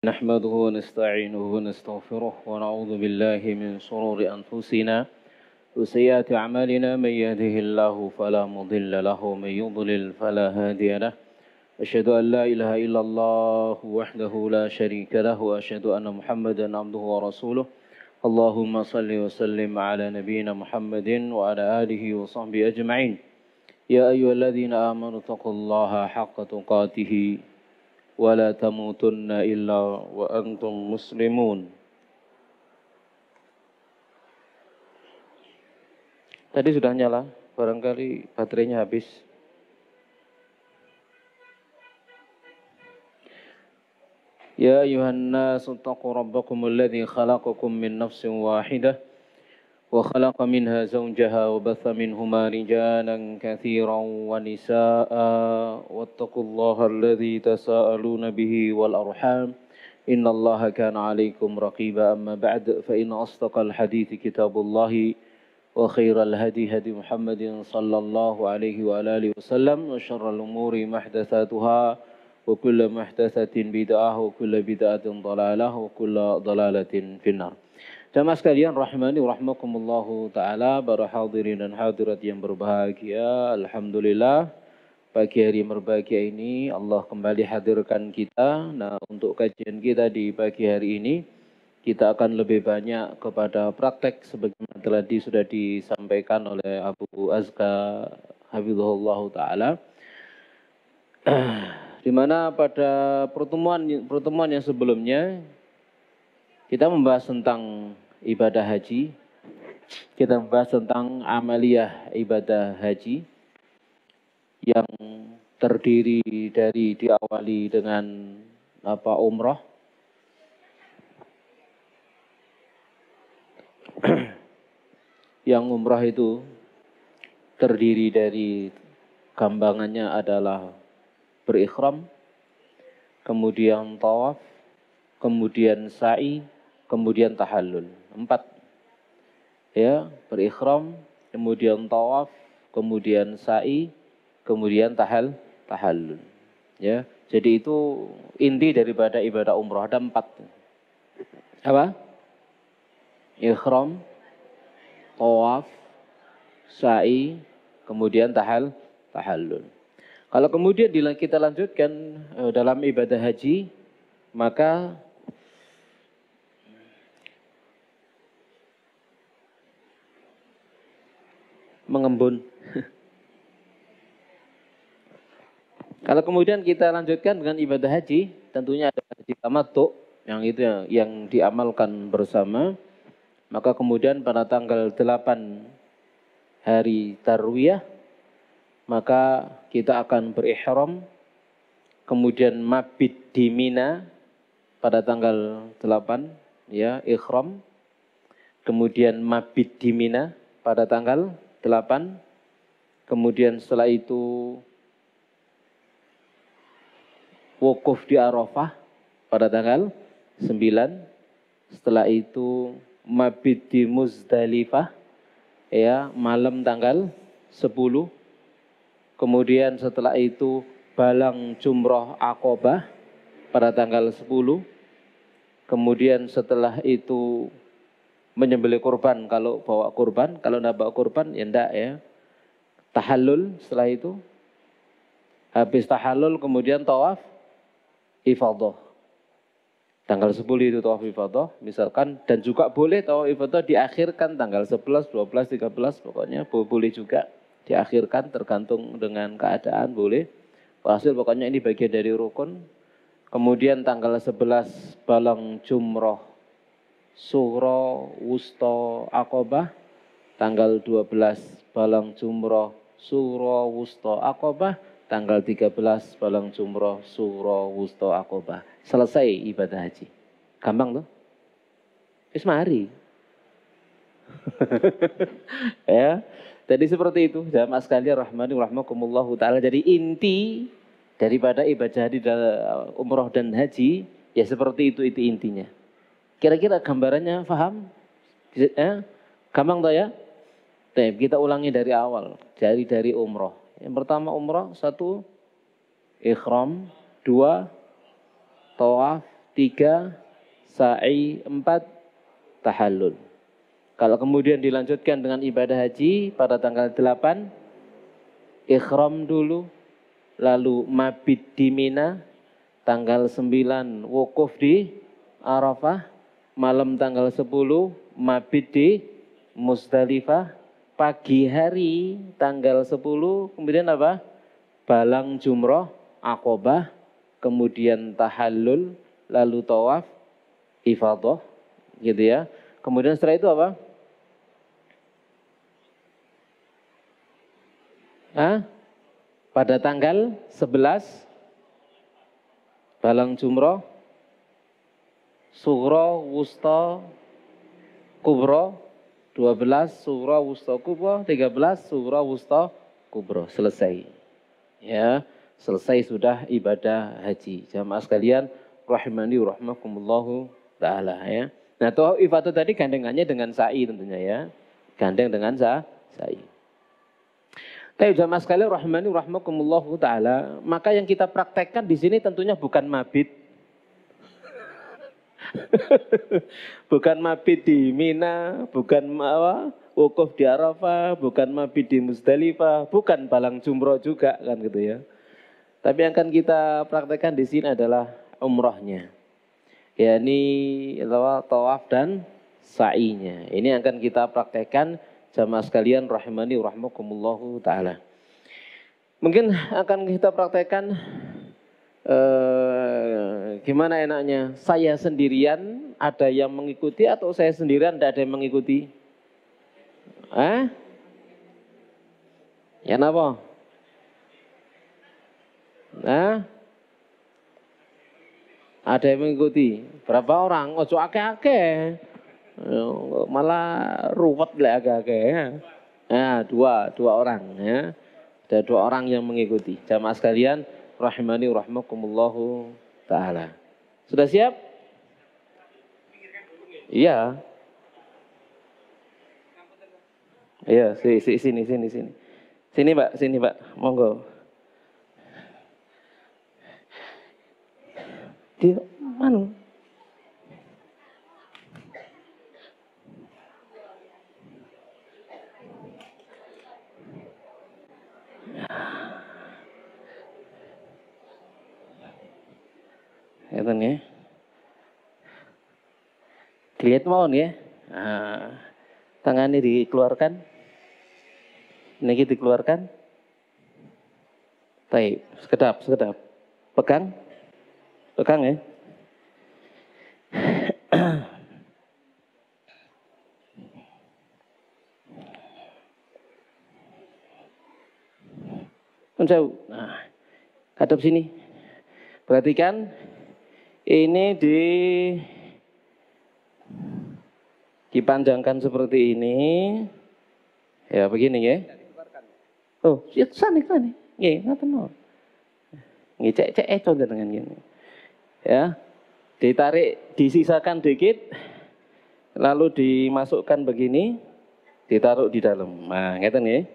نحمده ونستعينه ونستغفره ونعوذ بالله من شرور أنفسنا وسيئات أعمالنا. من يهده الله فلا مضل له ومن يضلل فلا هادي له. أشهد أن لا إله إلا الله وحده لا شريك له وأشهد أن محمدا عبده ورسوله. اللهم صل وسلم على نبينا محمد وعلى آله وصحبه أجمعين. يا أيها الذين آمنوا اتقوا الله حق تقاته ولا تموتن إلا وأنتم مسلمون. Tadi sudah nyala, barangkali baterainya habis. يا أيها الناس اتقوا ربكم الذي خلقكم من نفس واحدة وخلق منها زوجها وبث منهما رجالا كثيرا ونساء واتقوا الله الذي تساءلون به والأرحام إن الله كان عليكم رقيبا. أما بعد فإن أصدق الحديث كتاب الله وخير الهدي هدي محمد صلى الله عليه وعلى آله وسلم وشر الأمور محدثاتها وكل محدثة بدعة وكل بدعة ضلالة وكل ضلالة في النار. Jamaah sekalian rahmani rahmakumullahu ta'ala, para hadirin dan hadirat yang berbahagia. Alhamdulillah pagi hari yang berbahagia ini Allah kembali hadirkan kita. Nah, untuk kajian kita di pagi hari ini kita akan lebih banyak kepada praktek sebagaimana tadi sudah disampaikan oleh Abu Azka hafizahullah ta'ala, di mana pada pertemuan yang sebelumnya kita membahas tentang ibadah haji. Kita membahas tentang amaliyah ibadah haji yang terdiri dari diawali dengan umrah, yang umrah itu terdiri dari gambangannya adalah berikhram, kemudian tawaf, kemudian sa'i, kemudian tahallul. 4. Ya, berikhram, kemudian tawaf, kemudian sa'i, kemudian tahallul. Ya, jadi itu inti daripada ibadah umrah, ada 4. Apa? Ikhram, tawaf, sa'i, kemudian tahallul. Kalau kemudian kita lanjutkan dalam ibadah haji, maka mengembun. Kalau kemudian kita lanjutkan dengan ibadah haji, tentunya ada haji tamattu, yang itu yang diamalkan bersama. Maka kemudian pada tanggal 8 hari Tarwiyah, maka kita akan berihram, kemudian mabit di Mina pada tanggal 8, ya, ikhram, kemudian mabit di Mina pada tanggal 8, kemudian setelah itu wukuf di Arafah pada tanggal 9, setelah itu mabit di Muzdalifah, ya, malam tanggal 10, kemudian setelah itu balang jumroh Aqobah pada tanggal 10, kemudian setelah itu menyembelih kurban kalau bawa kurban, kalau tidak bawa kurban ya enggak, ya. Tahallul setelah itu. Habis tahallul kemudian tawaf ifadah. Tanggal 10 itu tawaf ifadah misalkan, dan juga boleh tawaf ifadah diakhirkan tanggal 11, 12, 13, pokoknya boleh juga diakhirkan tergantung dengan keadaan, boleh. Hasil pokoknya ini bagian dari rukun. Kemudian tanggal 11 balang jumroh Sughra Wusta Aqobah, tanggal 12 balang jumroh Sughra Wusta Aqobah, tanggal 13 balang jumroh Sughra Wusta Aqobah. Selesai ibadah haji. Gampang tuh? Wis mari. Ya, jadi seperti itu. Jamaah sekalian rahmani rahmakumullahu taala. Jadi inti daripada ibadah haji, umroh dan haji ya seperti itu intinya. Kira-kira gambarannya paham? Gampang toh ya? Kita ulangi dari awal, dari umroh. Yang pertama umroh, 1 ikhram, 2 tawaf, 3 sa'i, 4 tahallul. Kalau kemudian dilanjutkan dengan ibadah haji pada tanggal 8, ikhram dulu, lalu mabit di Mina, tanggal 9 wukuf di Arafah, malam tanggal 10 mabit di Muzdalifah, pagi hari tanggal 10 kemudian apa? Balang jumroh, Aqobah, kemudian tahallul, lalu tawaf, ifadah, gitu ya. Kemudian setelah itu apa? Pada tanggal 11 balang jumroh, sugro, wusta, kubro, 12 sugro, wusta, kubro, 13 sugro, wusta, kubro. Selesai. Ya, selesai sudah ibadah haji. Jamaah sekalian, rahimani rahmakumullahu ta'ala ya. Nah, tawaf ifadah tadi gandengannya dengan sa'i tentunya ya. Gandeng dengan sa'i. Tapi jamaah sekalian rahimani rahmakumullahu ta'ala, maka yang kita praktekkan di sini tentunya bukan mabit. Bukan mabit di Mina, bukan wukuf di Arafah, bukan mabit di Muzdalifah, bukan balang jumroh juga kan gitu ya. Tapi yang akan kita praktekkan di sini adalah umrohnya, yakni tawaf dan sa'inya. Ini yang akan kita praktekkan jamaah sekalian rahimani rahmakumullahu ta'ala. Mungkin akan kita praktekkan gimana enaknya, saya sendirian ada yang mengikuti atau saya sendirian tidak ada yang mengikuti? Ya napa? Ada yang mengikuti. Berapa orang? Ojo akeh-akeh. Malah ruwet lah agak-agak ya. Nah, dua orang ya. Ada 2 orang yang mengikuti. Jamaah sekalian rahimani rahmakumullahu ta'ala. Sudah siap? Iya. Iya, sini. Sini Pak, monggo. Di mana? Ngeten ya. Dilihat mohon ya. Nah, tangannya dikeluarkan. Niki dikeluarkan. Baik, sekedap. Pegang ya. Jauh. Nah, hadap sini. Perhatikan. Ini dipanjangkan seperti ini. Ya, begini ya. Oh, ya sana. Nggih, ngoten mawon. Nggih, cek dengan gini. Ya. Ditarik, disisakan dikit. Lalu dimasukkan begini, ditaruh di dalam. Nah, ngeten ya.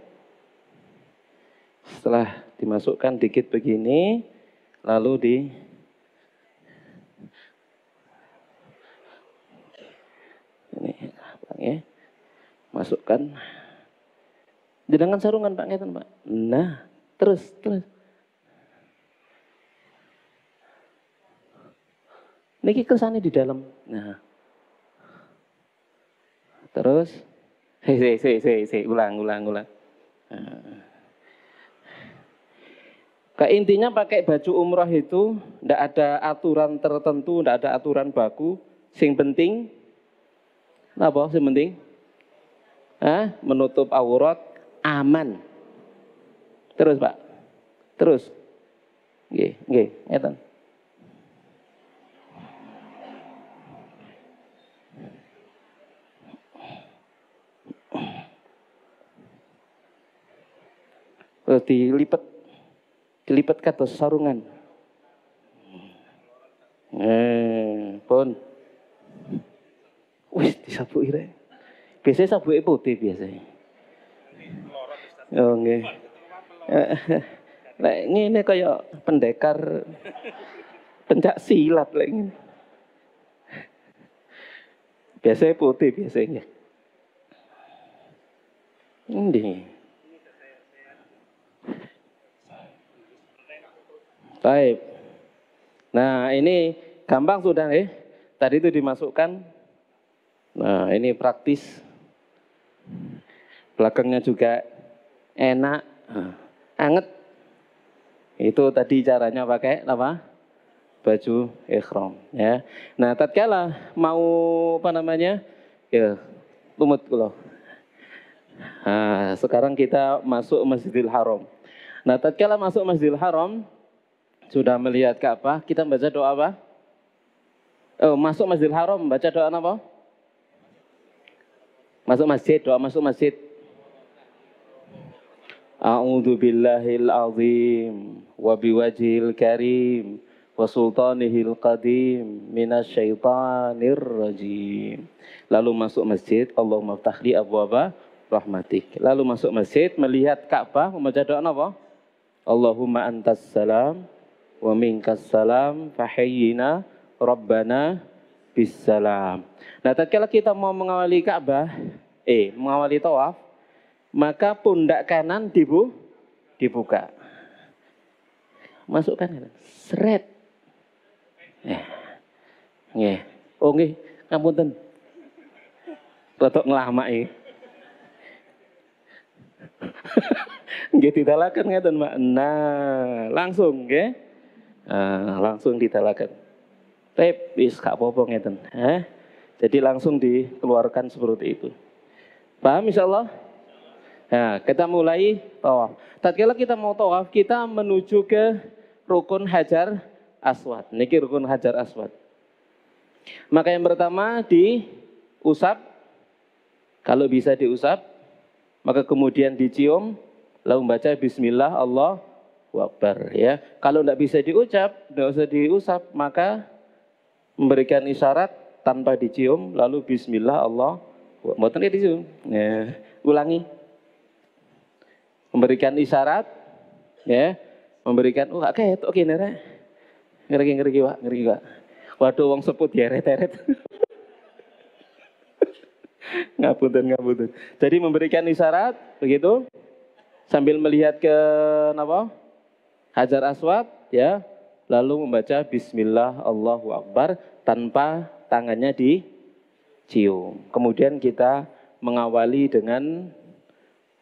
Setelah dimasukkan dikit begini, lalu ini ya, masukkan. Jenengan sarungan Pak ngeten Pak. Nah, terus. Niki kesane di dalam. Nah. Terus ulang. Nah. Intinya pakai baju umrah itu ndak ada aturan tertentu, ndak ada aturan baku. Sing penting napa? Sing penting menutup aurat, aman. Terus Pak. Terus. Nggih, ngeten. Terus dilipat ke atas sarungan. Pun. Wis disabuki rek. Biasanya sabuke putih biasanya. Oh nggih. Lek ngene kaya pendekar pencak silat lek ngene. Biasanya putih biasanya. Ini. Baik. Nah, ini gampang sudah nih. Tadi itu dimasukkan. Nah, ini praktis. Belakangnya juga enak, anget. Itu tadi caranya pakai apa? Baju ihram ya. Nah, tatkala mau apa namanya? Ya, lumut kula. Nah, sekarang kita masuk Masjidil Haram. Nah, tatkala masuk Masjidil Haram sudah melihat Ka'bah, kita baca doa apa? Oh, masuk Masjidil Haram baca doa apa? Masuk masjid, doa masuk masjid. A'udzu billahil azim wa biwajhil karim wa sultanihil qadim minasyaitonir rajim. Lalu masuk masjid, Allahumma ftahli abwaaba rahmatik. Lalu masuk masjid, melihat Ka'bah, membaca doa apa? Allahumma antas salam wa minkas salam fahayyina rabbana bisalam. Nah, tatkala kita mau mengawali Ka'bah, mengawali tawaf, maka pundak kanan dibuka. Masukkan kanan. Seret. Nggih. Oh nggih, ngapunten. Rodok nglamaki. Nggih ditalaken ngeten, Mbak. Nah, langsung nggih. Langsung ditalaken. Tep wis gak apa-apa ngeten. Jadi langsung dikeluarkan seperti itu. Paham insyaallah? Nah, kita mulai tawaf. Tatkala kita mau tawaf, kita menuju ke rukun Hajar Aswad. Niki rukun Hajar Aswad. Maka yang pertama diusap. Kalau bisa diusap, maka kemudian dicium, lalu membaca Bismillah Allahu Akbar. Ya, kalau tidak bisa diucap, tidak usah diusap, maka memberikan isyarat tanpa dicium, lalu Bismillah Allahu Akbar. Mboten dicium. Ya, ulangi. Memberikan isyarat, ya, memberikan kayak oke nere, ngeri Pak. Waduh, wong seput teret. Ngapunten. Jadi memberikan isyarat, begitu, sambil melihat ke apa? Hajar Aswad, ya, lalu membaca Bismillah Allahu Akbar tanpa tangannya dicium. Kemudian kita mengawali dengan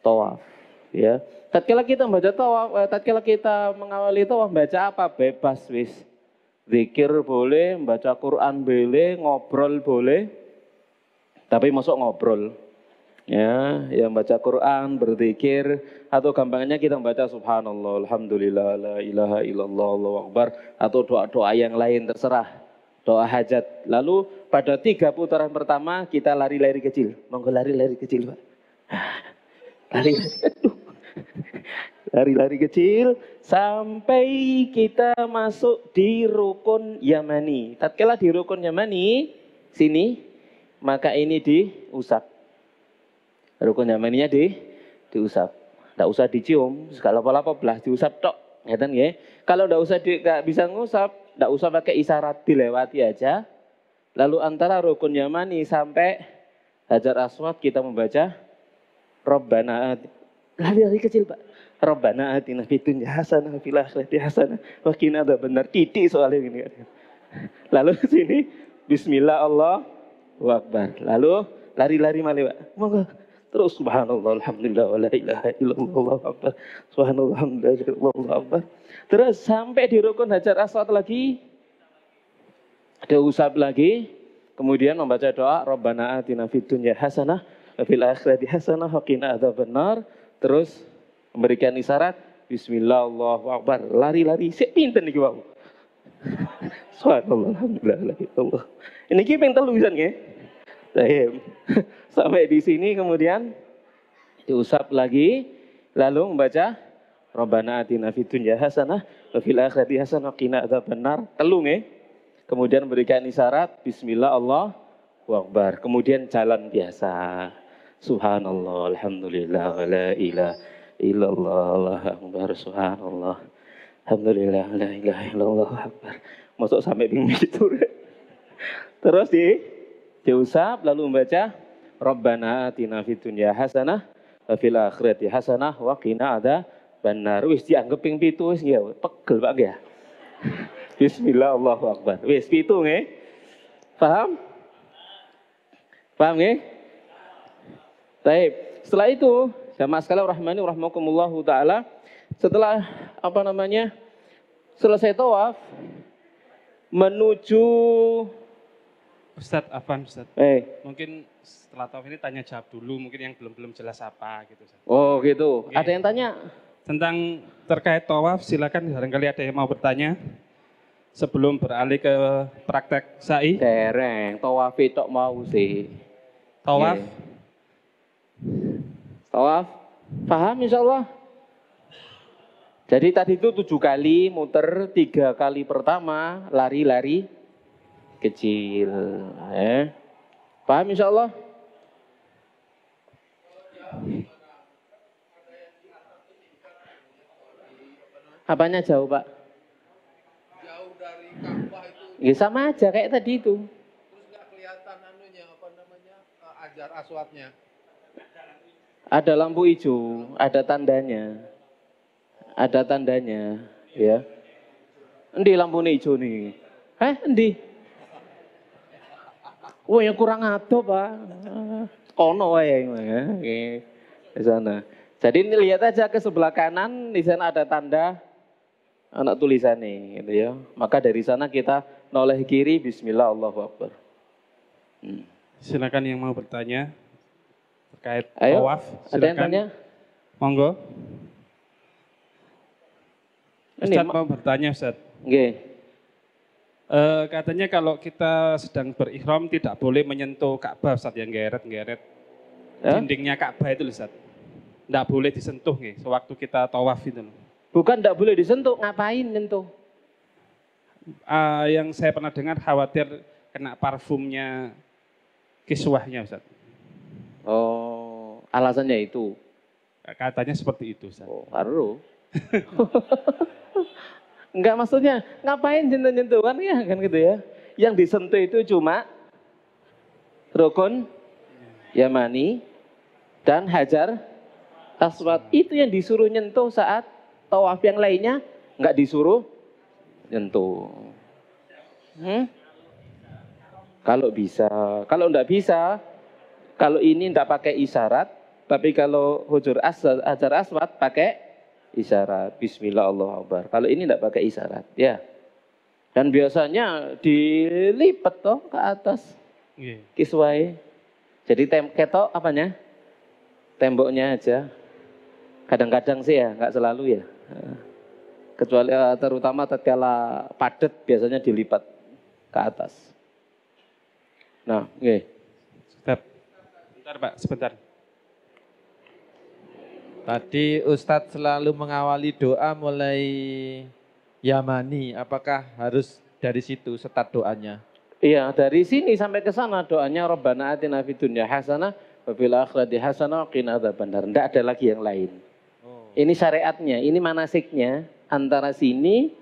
tawaf. Ya, tatkala kita membaca tawaf, tatkala kita mengawali tawaf, baca apa? Bebas wis. Zikir boleh, baca Quran boleh, ngobrol boleh. Tapi masuk ngobrol. Ya, yang baca Quran, berzikir, atau gampangnya kita membaca subhanallah, alhamdulillah, la ilaha illallah, Allahu akbar, atau doa-doa yang lain terserah. Doa hajat. Lalu pada 3 putaran pertama kita lari-lari kecil. Monggo lari-lari kecil, Pak. Lari-lari kecil sampai kita masuk di rukun Yamani. Tatkala di rukun Yamani sini, maka ini diusap. Rukun Yamaninya diusap. Tidak usah dicium, segala apa-apa belah diusap tok. Ngeten nggih. Kalau tidak bisa ngusap, tidak usah pakai isyarat, dilewati aja. Lalu antara rukun Yamani sampai Hajar Aswad kita membaca Rabbana lari kecil, Pak. Rabbana atina fid dunya hasanah wa fil akhirati hasanah wa qina adzabannar. Titik soalnya ini. Lalu sini Bismillah Allahu Akbar. Lalu lari-lari malih, Pak. Monggo. Terus subhanallah alhamdulillah wa la ilaha illallah Allahu akbar. Subhanallah alhamdulillah Allahu akbar. Terus sampai di rukun Hajar Aswad lagi diusap lagi. Kemudian membaca doa Rabbana atina fid dunya hasanah wa fil akhirati hasanah wa qina adzabannar. Terus memberikan isyarat Bismillah Allahu akbar. Lari-lari sik pinten iki, Pak. Subhanallah alhamdulillah. Ini ki ping 3 pisan nggih. Sampai di sini kemudian diusap lagi lalu membaca Rabbana atina fid dunya hasanah wa fil akhirati hasanah wa qina adzabannar. 3 nggih. Kemudian berikan isyarat Bismillah Allahu akbar. Kemudian jalan biasa. Subhanallah alhamdulillah wa la ilaha illallah Allahu akbar. Subhanallah alhamdulillah la ilaha illallah akbar. Masuk sampai bingung itu. Terus diusap lalu membaca Rabbana atina fid dunya hasanah wa fil akhirati hasanah wa qina adzabannar. Wis dianggep ping 7 wis ya, pegel Pak ya. Bismillah Allahu akbar. Wis 7 nggih. Paham? Paham nggih? Baik. Setelah itu, jamaah sekalian rahimani rahimakumullahu taala, setelah selesai tawaf menuju Ustadz, Afan Ustadz. Mungkin setelah tawaf ini tanya jawab dulu, mungkin yang belum jelas apa gitu. Ustadz. Oh gitu. Oke. Ada yang tanya? Tentang terkait tawaf, silakan barangkali ada yang mau bertanya sebelum beralih ke praktek sa'i. Dereng, tawaf tok mau sih. Tawaf. Tawaf, paham insyaallah? Jadi tadi itu 7 kali muter, 3 kali pertama lari-lari kecil. Paham insyaallah? Apanya jauh Pak? Jauh dari Ka'bah itu. Ya sama aja kayak tadi itu. Terus nggak kelihatan ajar aswadnya. Ada lampu hijau, ada tandanya. Ada tandanya, ya. Endi lampu hijau nih? Endi? Oh, yang kurang ado, Pak. Kono wae ya. Di sana. Jadi ini lihat aja ke sebelah kanan, di sana ada tanda anak tulisannya gitu ya. Maka dari sana kita noleh kiri, bismillah Allahu akbar. Silakan yang mau bertanya terkait Ayo, tawaf. ada yang tanya? Monggo. Ini, Ustaz mau bertanya, Ustaz. Nggih. Katanya kalau kita sedang berikhram tidak boleh menyentuh Ka'bah, Ustaz, yang geret-geret dindingnya Ka'bah itu, Ustaz. Tidak boleh disentuh nih, sewaktu kita tawaf itu. Bukan tidak boleh disentuh, ngapain nyentuh? Yang saya pernah dengar khawatir kena parfumnya kiswahnya, Ustaz. Oh, alasannya itu. Katanya seperti itu, Ustaz. Oh, haru. Enggak, maksudnya ngapain nyentuh-nyentuh kan ya, kan gitu ya. Yang disentuh itu cuma rukun Yamani dan Hajar Aswad. Itu yang disuruh nyentuh saat tawaf, yang lainnya enggak disuruh nyentuh. Kalau bisa, kalau enggak bisa, kalau ini enggak pakai isyarat, tapi kalau Hajar Aswad pakai isyarat, bismillah Allahu akbar. Kalau ini tidak pakai isyarat, ya. Dan biasanya dilipat toh ke atas kiswai. Jadi ketok apanya? Temboknya aja. Kadang-kadang sih ya, nggak selalu ya. Kecuali terutama tatkala padat biasanya dilipat ke atas. Nah, nggih. Sebentar, Pak, sebentar. Tadi Ustadz selalu mengawali doa mulai Yamani. Apakah harus dari situ start doanya? Iya, dari sini sampai ke sana doanya Rabbana atina fid dunya hasanah wa fil akhirati hasanah wa qina adzabannar. Enggak ada lagi yang lain. Ini syariatnya, ini manasiknya. Antara sini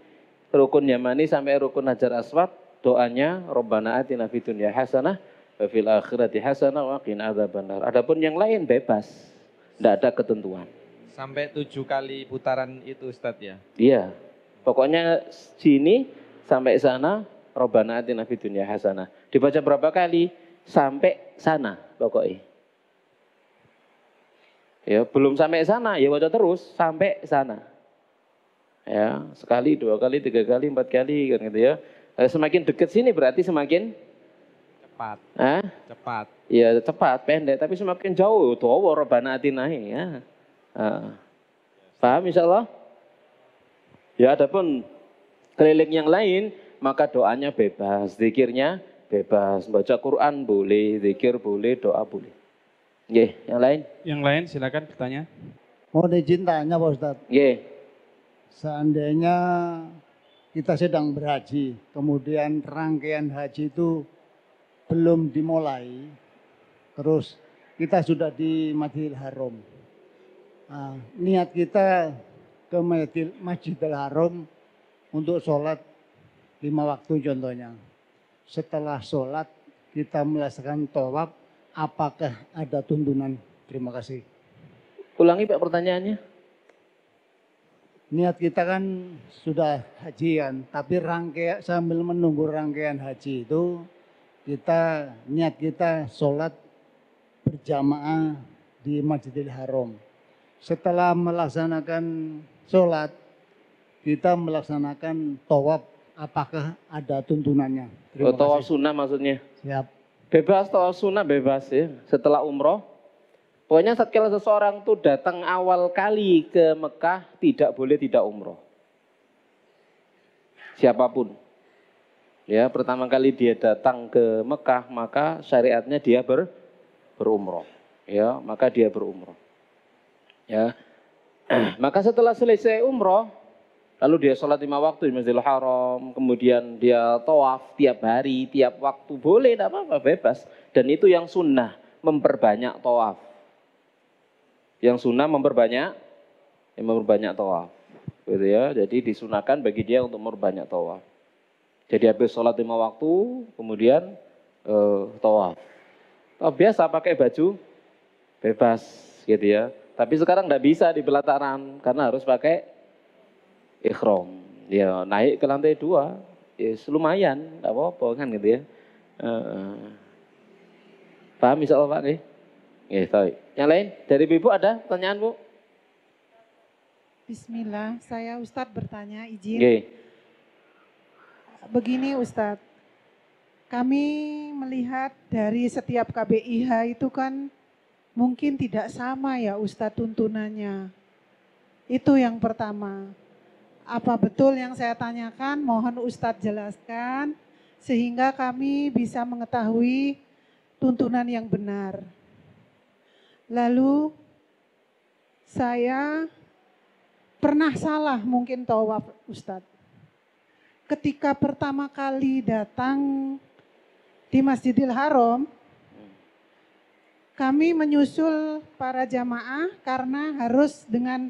rukun Yamani sampai rukun Hajar Aswad, doanya Rabbana atina fid dunya hasanah wa fil akhirati hasanah wa qina adzabannar. Adapun yang lain bebas. Tidak ada ketentuan. Sampai 7 kali putaran itu Ustadz ya? Iya. Pokoknya sini sampai sana Rabbana atina fid dunya hasanah. Dibaca berapa kali? Sampai sana pokoknya. Ya, belum sampai sana ya baca terus sampai sana. Ya, sekali, 2 kali, 3 kali, 4 kali kan gitu ya. Semakin dekat sini berarti semakin cepat. Cepat. Ya cepat, pendek, tapi semakin jauh dawa Rabbana atina ya. Paham insyaallah? Ya, adapun keliling yang lain maka doanya bebas, zikirnya bebas, baca Quran boleh, zikir boleh, doa boleh. Nggih, yang lain? Yang lain silakan bertanya. Mau izin tanya Pak Ustadz. Nggih. Seandainya kita sedang berhaji, kemudian rangkaian haji itu belum dimulai, terus kita sudah di Masjidil Haram. Nah, niat kita ke Masjidil Haram untuk sholat 5 waktu contohnya. Setelah sholat kita melaksanakan tawaf, apakah ada tuntunan? Terima kasih. Ulangi Pak pertanyaannya. Niat kita kan sudah haji kan, tapi sambil menunggu rangkaian haji itu niat kita sholat berjamaah di Masjidil Haram. Setelah melaksanakan sholat, kita melaksanakan tawaf, apakah ada tuntunannya? Terima Tawaf kasih. sunnah maksudnya. Siap. Bebas, tawaf sunnah bebas ya. Setelah umroh, pokoknya setelah seseorang tuh datang awal kali ke Mekah, tidak boleh tidak umroh. Siapapun. Ya, pertama kali dia datang ke Mekah, maka syariatnya dia berumroh. Ya, maka dia berumroh. Ya. Maka setelah selesai umroh, lalu dia sholat 5 waktu di Masjidil Haram, kemudian dia tawaf tiap hari, tiap waktu, boleh, tidak apa-apa, bebas. Dan itu yang sunnah, memperbanyak tawaf. Yang sunnah memperbanyak tawaf. Gitu ya. Jadi disunahkan bagi dia untuk memperbanyak tawaf. Jadi habis sholat 5 waktu, kemudian tawaf. Biasa pakai baju bebas gitu ya. Tapi sekarang tidak bisa di pelataran karena harus pakai ikhram. Ya naik ke lantai 2, ya lumayan, tidak apa-apa kan gitu ya. Paham insya Allah Pak? Yang lain dari Ibu ada pertanyaan Bu? Bismillah, saya Ustadz bertanya, izin. Begini Ustadz, kami melihat dari setiap KBIH itu kan mungkin tidak sama ya Ustadz tuntunannya. Itu yang pertama. Apa betul yang saya tanyakan? Mohon Ustadz jelaskan sehingga kami bisa mengetahui tuntunan yang benar. Lalu saya pernah salah mungkin tawaf Ustadz. Ketika pertama kali datang di Masjidil Haram, kami menyusul para jamaah karena harus dengan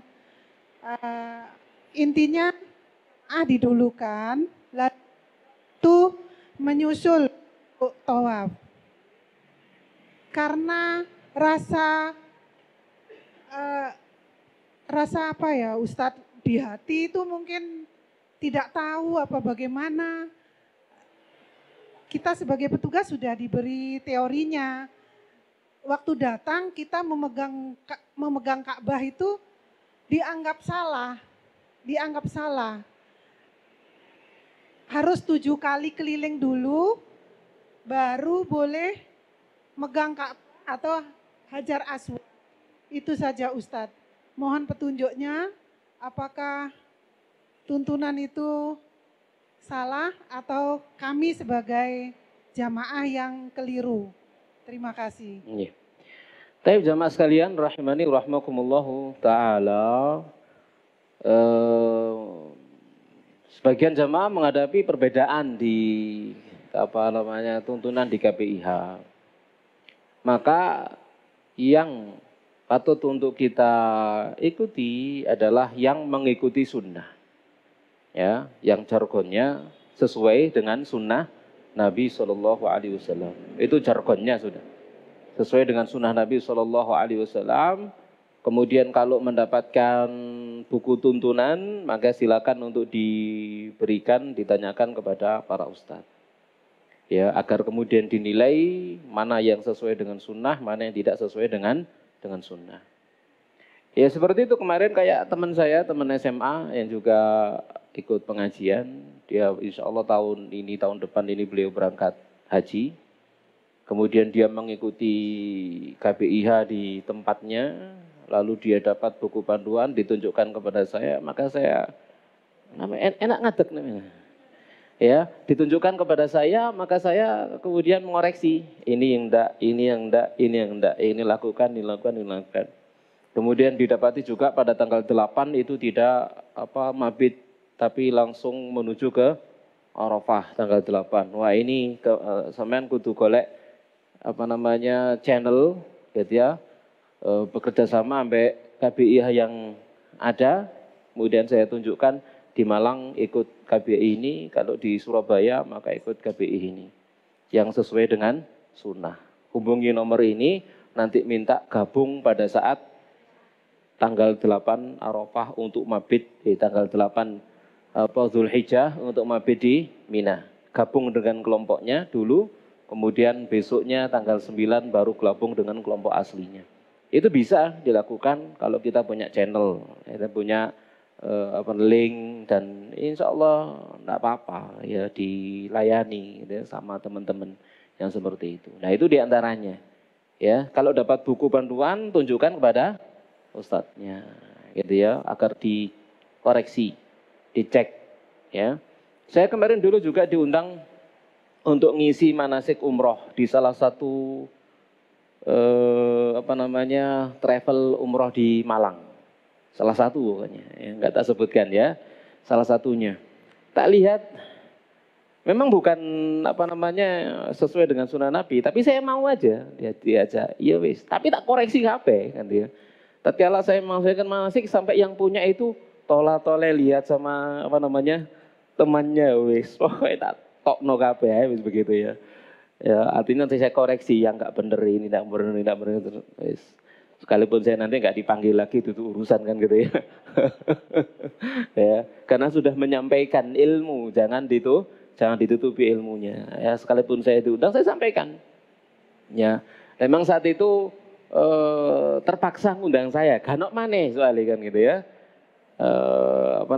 intinya didulukan, lalu menyusul tawaf. Karena rasa apa ya Ustadz, di hati itu mungkin tidak tahu apa bagaimana. Kita sebagai petugas sudah diberi teorinya. Waktu datang kita memegang Ka'bah itu dianggap salah. Harus 7 kali keliling dulu, baru boleh megang Ka'bah atau Hajar Aswad. Itu saja Ustadz. Mohon petunjuknya, apakah tuntunan itu salah atau kami sebagai jamaah yang keliru. Terima kasih. Iya. Tapi jamaah sekalian rahimani rahmakumullahu taala, sebagian jamaah menghadapi perbedaan di tuntunan di KBIH. Maka yang patut untuk kita ikuti adalah yang mengikuti sunnah. Ya, yang jargonnya sesuai dengan sunnah Nabi SAW. Itu jargonnya sudah. Sesuai dengan sunnah Nabi SAW. Kemudian kalau mendapatkan buku tuntunan, maka silakan untuk diberikan, ditanyakan kepada para ustadz. Ya, agar kemudian dinilai mana yang sesuai dengan sunnah, mana yang tidak sesuai dengan sunnah. Ya seperti itu kemarin kayak teman saya, teman SMA yang juga ikut pengajian. Dia insya Allah tahun depan ini beliau berangkat haji. Kemudian dia mengikuti KBIH di tempatnya. Lalu dia dapat buku panduan ditunjukkan kepada saya. Maka saya, enak ngadeg namanya. Ya, ditunjukkan kepada saya, maka saya kemudian mengoreksi. Ini yang enggak, ini yang enggak, ini yang enggak. Ini lakukan. Kemudian didapati juga pada tanggal 8 itu tidak mabit, tapi langsung menuju ke Arafah tanggal 8. Wah ini sampean kudu golek channel gitu ya, bekerja sama sampai KBIH yang ada. Kemudian saya tunjukkan di Malang ikut KBI ini, kalau di Surabaya maka ikut KBI ini yang sesuai dengan sunnah. Hubungi nomor ini, nanti minta gabung pada saat tanggal 8 Arafah untuk mabit, tanggal 8 Dzulhijjah untuk mabit di Mina. Gabung dengan kelompoknya dulu, kemudian besoknya tanggal 9 baru gabung dengan kelompok aslinya. Itu bisa dilakukan kalau kita punya channel, kita punya link, dan insya Allah tidak apa-apa ya, dilayani gitu, sama teman-teman yang seperti itu. Nah itu diantaranya ya. Kalau dapat buku panduan, tunjukkan kepada ustadznya gitu ya, agar dikoreksi, dicek ya. Saya kemarin dulu juga diundang untuk ngisi manasik umroh di salah satu travel umroh di Malang. Salah satu pokoknya, ya, nggak tak sebutkan ya. Salah satunya. Tak lihat, memang bukan sesuai dengan sunnah Nabi, tapi saya mau aja diajak. Iya wis, tapi tak koreksi kabeh kan dia. Tatkala saya mengusahakan manasik sampai yang punya itu tola-tole lihat sama temannya wis. Pokoknya tak tokno kabeh wis begitu ya. Ya, artinya nanti saya koreksi yang nggak bener ini, nggak bener wis. Sekalipun saya nanti nggak dipanggil lagi, itu urusan kan gitu ya. Ya, karena sudah menyampaikan ilmu, jangan ditutupi ilmunya. Ya, sekalipun saya diundang, saya sampaikan. Ya, memang saat itu terpaksa ngundang saya, ganok maneh soalnya kan gitu ya.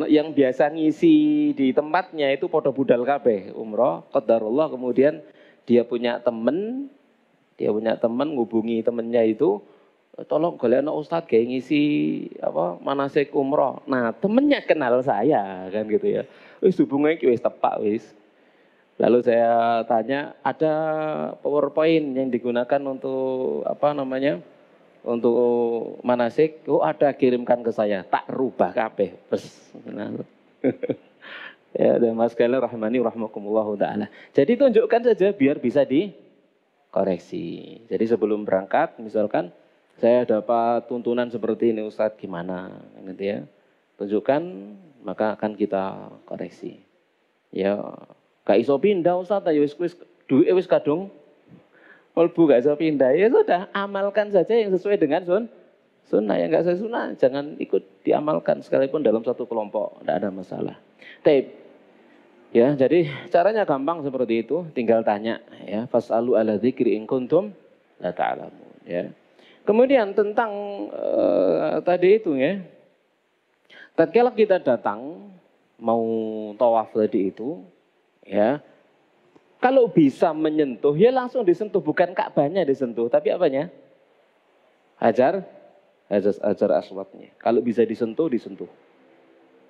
Yang biasa ngisi di tempatnya itu podo budal kabeh umroh, qadarullah, kemudian dia punya temen ngubungi temennya itu, tolong golekno ustadz kayak ngisi manasik umroh. Nah temennya kenal saya kan gitu ya, wis hubungannya wis tepak wis. Lalu saya tanya, ada PowerPoint yang digunakan untuk untuk manasik? Oh ada, kirimkan ke saya, tak rubah kabeh. Ya, dan mas kalian rahmani rahmakumullah taala. Jadi tunjukkan saja biar bisa dikoreksi. Jadi sebelum berangkat misalkan saya dapat tuntunan seperti ini Ustadz, gimana gitu ya. Tunjukkan, maka akan kita koreksi. Ya, gak iso pindah Ustadz, ya wis duwe wis kadung melbu gak iso pindah. Ya sudah, amalkan saja yang sesuai dengan sunnah. Yang gak sesuai sunnah jangan ikut diamalkan sekalipun dalam satu kelompok, tidak ada masalah. Taib. Ya, jadi caranya gampang seperti itu, tinggal tanya ya, fas'alu ala dzikri in kuntum la ta'lamun ya. Kemudian tentang tadi itu ya, tatkala kita datang mau tawaf tadi itu ya, kalau bisa menyentuh ya langsung disentuh, bukan Ka'bahnya disentuh, tapi apanya? Hajar aswadnya. Kalau bisa disentuh, disentuh.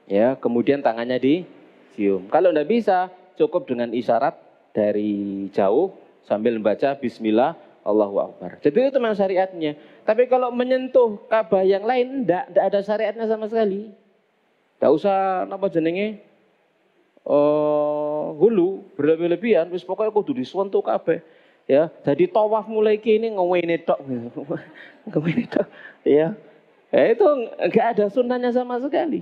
Ya, kemudian tangannya dicium. Kalau tidak bisa, cukup dengan isyarat dari jauh sambil membaca Bismillah Allahu Akbar. Jadi itu memang syariatnya. Tapi kalau menyentuh Ka'bah yang lain, tidak ada syariatnya sama sekali. Tidak usah hulu berlebih-lebihan. Wis pokoknya kudu disentuh Ka'bah. Ya, jadi tawaf mulai kini ngewene tok. Ngewene tok. Ya. Itu enggak ada sunnahnya sama sekali.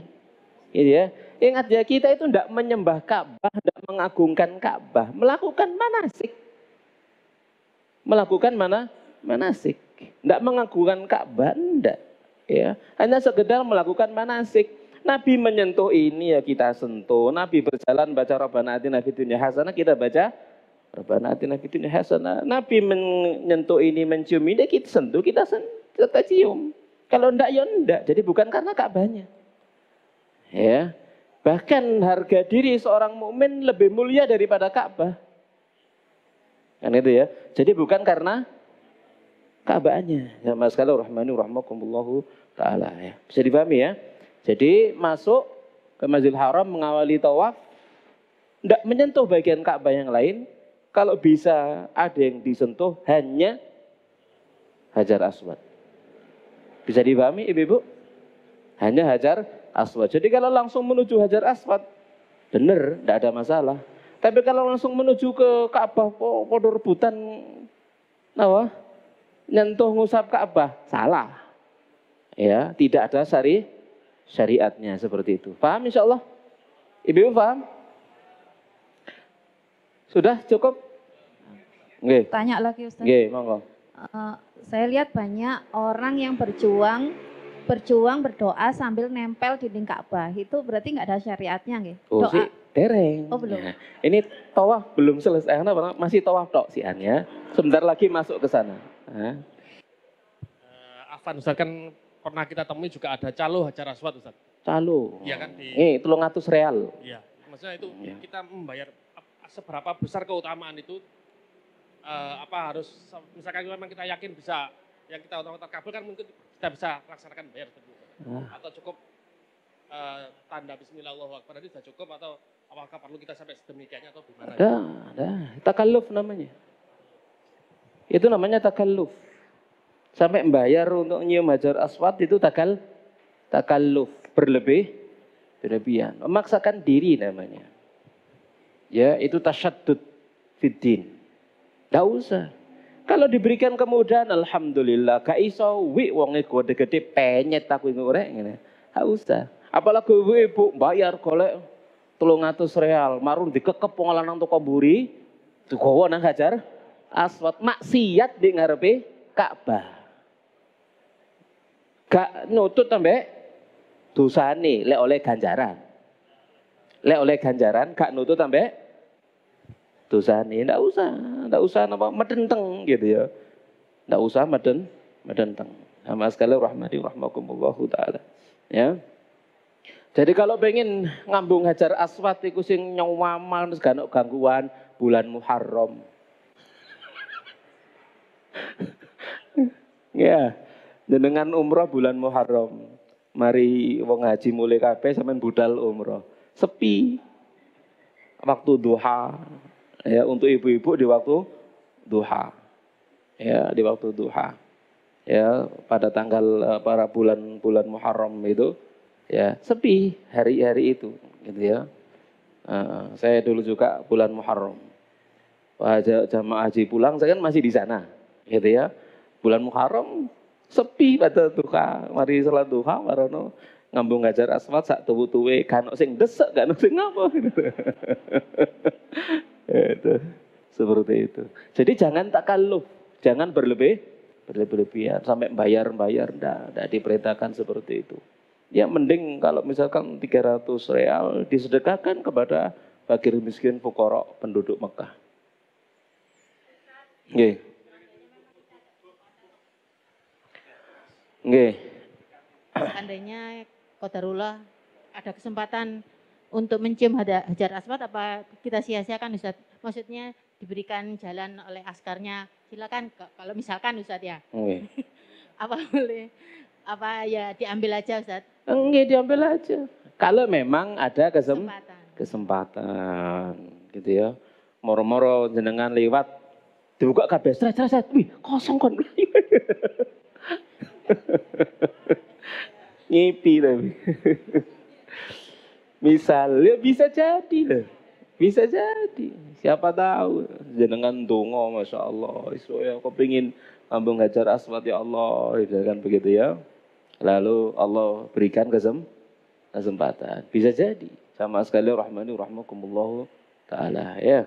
Gitu ya. Ingat ya, kita itu tidak menyembah Ka'bah, tidak mengagungkan Ka'bah, melakukan manasik. Melakukan manasik. Tidak mengagungkan Ka'bah, tidak. Ya. Hanya sekedar melakukan manasik. Nabi menyentuh ini ya kita sentuh. Nabi berjalan baca Rabbana atina fid dunya hasanah, kita baca Rabbana atina fid dunya hasanah. Nabi menyentuh ini, mencium ini, kita sentuh, kita cium. Kalau tidak ya tidak. Jadi bukan karena Ka'bahnya. Ya. Bahkan harga diri seorang mukmin lebih mulia daripada Ka'bah. Kan itu ya. Jadi bukan karena Ka'bahnya. Ya mas kalau rahmani rahmakumullahu taala ya. Bisa dipahami ya. Jadi masuk ke Masjidil Haram mengawali tawaf, tidak menyentuh bagian Ka'bah yang lain. Kalau bisa ada yang disentuh hanya Hajar Aswad. Bisa dipahami ibu-ibu? Hanya Hajar Aswad. Jadi kalau langsung menuju Hajar Aswad, benar, tidak ada masalah. Tapi kalau langsung menuju ke Ka'bah, podo rebutan, nyentuh ngusap Ka'bah, salah. Ya, tidak ada syariatnya seperti itu. Paham insya Allah? Ibu paham? Sudah cukup? Nggih. tanya lagi Ustaz. Nggih, monggo. Saya lihat banyak orang yang berjuang berdoa sambil nempel di dinding Ka'bah. Itu berarti nggak ada syariatnya nggih? Oh, Doa. si dereng. Oh, belum. Nah, ini tawaf belum selesai, karena masih tawaf tok si An ya. Sebentar lagi masuk ke sana. Nah. Afan Ustaz, kan pernah kita temui juga ada calo Hajar Aswad Ustaz. Calo. Iya kan di Real. Iya. Maksudnya itu Iya. kita membayar seberapa besar keutamaan itu, apa harus misalkan memang kita yakin bisa yang kita utamakan terkabul, kan mungkin kita bisa laksanakan bayar seperti itu. Atau cukup tanda Bismillah Allahu Akbar itu sudah cukup, atau apakah perlu kita sampai sedemikiannya atau gimana? Ada. Takalluf namanya. Itu namanya takalluf. Sampai membayar untuk nyium Hajar Aswad itu takalluf, berlebihan, memaksakan diri namanya. Ya, itu tasyaddud fiddin. Tidak usah. Kalau diberikan kemudahan, alhamdulillah. Gak iso, wonge gede-gede penyet aku ngorek ngene. Gak usah. Apalagi ibu bayar golek 300 real, marun dikekep wong lanang toko mburi, digawa nang Hajar Aswad, maksiat di ngarepe Ka'bah. Gak nutut ambek dosane lek oleh ganjaran. Lek oleh ganjaran gak nutut ambek dosane. Ndak usah napa medenteng gitu ya. Ndak usah medenteng. Sama sekali rahmati rahmakumullahu taala. Ya. Jadi kalau pengen ngambung Hajar Aswad iku sing nyawamal terus gak ono gangguan bulan Muharram. Ya. Jenengan umroh bulan Muharram. Mari wong haji mulai kabeh sampean budal umroh. Sepi. Waktu duha. Ya, untuk ibu-ibu di waktu duha. Ya, di waktu duha. Ya, pada tanggal para bulan Muharram itu ya, sepi hari-hari itu gitu ya. Saya dulu juga bulan Muharram. Jamaah haji pulang saya kan masih di sana gitu ya. Bulan Muharram sepi pada duha, mari salat duha marono ngambung Hajar Aswad sak tuwe-tuwe kan sing desek kan sing ngapa gitu. Itu seperti itu. Jadi jangan takalluf, jangan berlebihan sampai bayar ndak diperintahkan seperti itu. Ya mending kalau misalkan 300 real disedekahkan kepada fakir miskin fuqara penduduk Mekah. Nggih. Nggih. Seandainya qadarullah ada kesempatan untuk mencium Hajar Aswad, apa kita sia-siakan Ustaz? Maksudnya diberikan jalan oleh askarnya, silakan kalau misalkan Ustaz ya. Nggih. Apa boleh? Apa ya diambil aja Ustaz? Enggak, diambil aja. Kalau memang ada kesempatan gitu ya. Moro-moro jenengan lewat dibuka kabeh sret-sret. Wih, kosong kon. Ngipi tapi. Misalnya bisa jadi loh. Bisa jadi. Siapa tahu jenengan donga Masya Allah. Ya, aku pengen ngambung Hajar Aswad ya Allah. Gitu kan begitu ya. Lalu Allah berikan kesempatan. Bisa jadi. Sama sekali rahmani rahmakumullah ta'ala ya.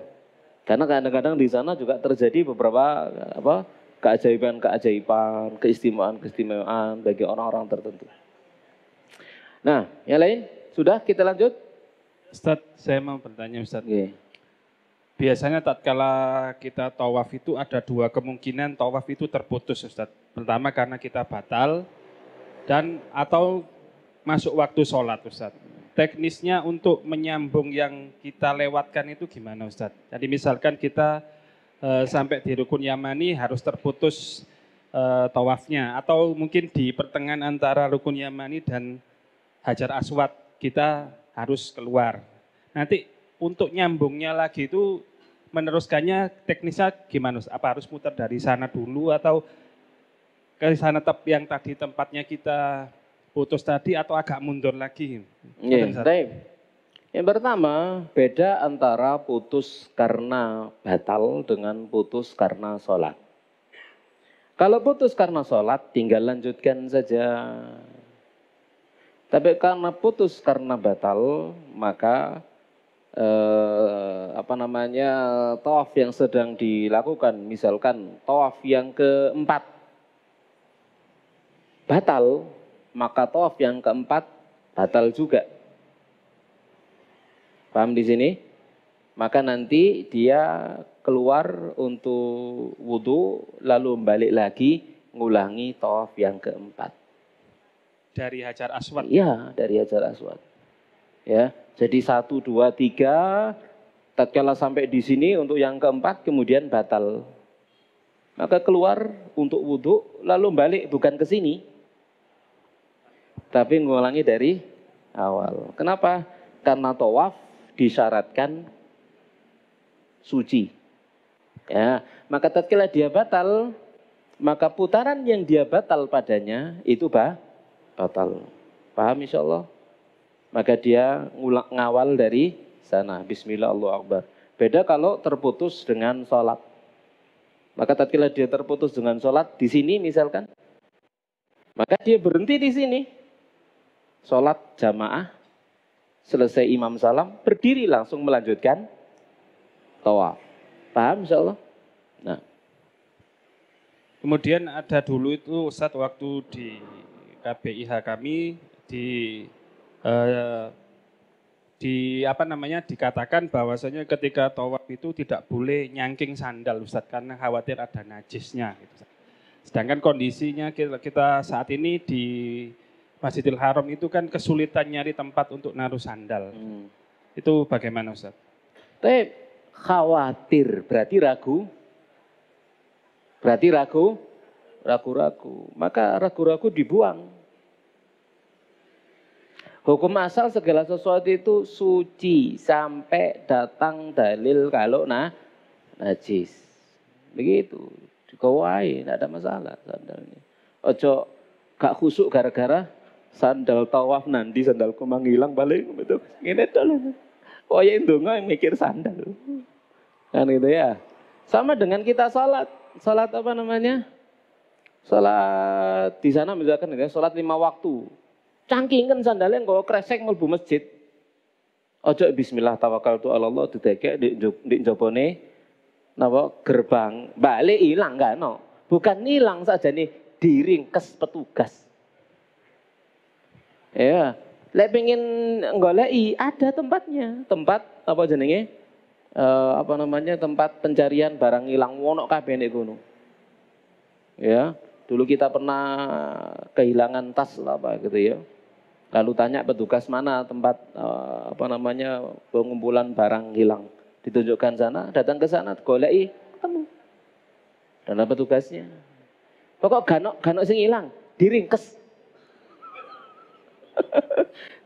Karena kadang-kadang di sana juga terjadi beberapa keajaiban-keajaiban, keistimewaan bagi orang-orang tertentu. Nah, yang lain sudah kita lanjut. Ustaz, saya mau bertanya Ustaz. Okay. Biasanya tatkala kita tawaf itu ada dua kemungkinan tawaf itu terputus Ustaz. Pertama karena kita batal dan atau masuk waktu sholat Ustaz. Teknisnya untuk menyambung yang kita lewatkan itu gimana Ustaz? Jadi misalkan kita sampai di Rukun Yamani harus terputus tawafnya. Atau mungkin di pertengahan antara Rukun Yamani dan Hajar Aswad kita harus keluar. Nanti untuk nyambungnya lagi itu meneruskannya teknisnya gimana? Apa harus muter dari sana dulu atau ke sana yang tadi tempatnya kita putus tadi atau agak mundur lagi? Yang pertama beda antara putus karena batal dengan putus karena sholat. Kalau putus karena sholat tinggal lanjutkan saja. Tapi karena putus karena batal, maka tawaf yang sedang dilakukan, misalkan tawaf yang keempat batal, maka tawaf yang keempat batal juga. Paham di sini? Maka nanti dia keluar untuk wudhu, lalu balik lagi ngulangi tawaf yang keempat. Dari Hajar Aswad? Iya, dari Hajar Aswad. Ya, jadi 1, 2, 3, tatkala sampai di sini untuk yang keempat kemudian batal. Maka keluar untuk wudhu, lalu balik bukan ke sini, tapi ngulangi dari awal. Kenapa? Karena tawaf disyaratkan suci. Ya, maka tatkala dia batal, maka putaran yang dia batal padanya itu batal. Paham insyaallah? Maka dia ngawal dari sana. Bismillah, Allahu Akbar. Beda kalau terputus dengan sholat. Maka tatkala dia terputus dengan sholat di sini misalkan, maka dia berhenti di sini. Sholat jamaah, selesai imam salam, berdiri langsung melanjutkan tawaf. Paham insyaallah? Nah. Kemudian ada dulu itu Ustaz waktu di KBIH kami dikatakan bahwasanya ketika tawaf itu tidak boleh nyangking sandal Ustaz karena khawatir ada najisnya gitu. Sedangkan kondisinya kita saat ini di Masjidil Haram itu kan kesulitan nyari tempat untuk naruh sandal. Itu bagaimana Ustaz? Tapi khawatir berarti ragu. Berarti ragu-ragu. Maka ragu-ragu dibuang. Hukum asal segala sesuatu itu suci sampai datang dalil kalau najis. Begitu. Dikawai, tidak ada masalah sandalnya. Ojo gak khusuk gara-gara sandal tawaf nanti sandalku menghilang balik betul. Ini dulu. Oh ya indonga yang mikir sandal. Kan gitu ya. Sama dengan kita salat apa namanya? Salat di sana misalkan ya, salat 5 waktu. Cangkingkan sandalnya nggawa kresek mlebu masjid. Ojo bismillah tawakkaltu ala Allah didekek di njabane napa gerbang, balik hilang enggak no. Bukan hilang saja nih, diringkes petugas. Ya, lek pengen goleki ada tempatnya. Tempat apa jenenge? Tempat pencarian barang hilang wono kabeh nek kono. Ya, dulu kita pernah kehilangan tas lah apa gitu ya. Lalu tanya petugas mana tempat pengumpulan barang hilang. Ditunjukkan sana, datang ke sana, goleki, ketemu. Dan ada petugasnya. Pokok ganok sing hilang, diringkes.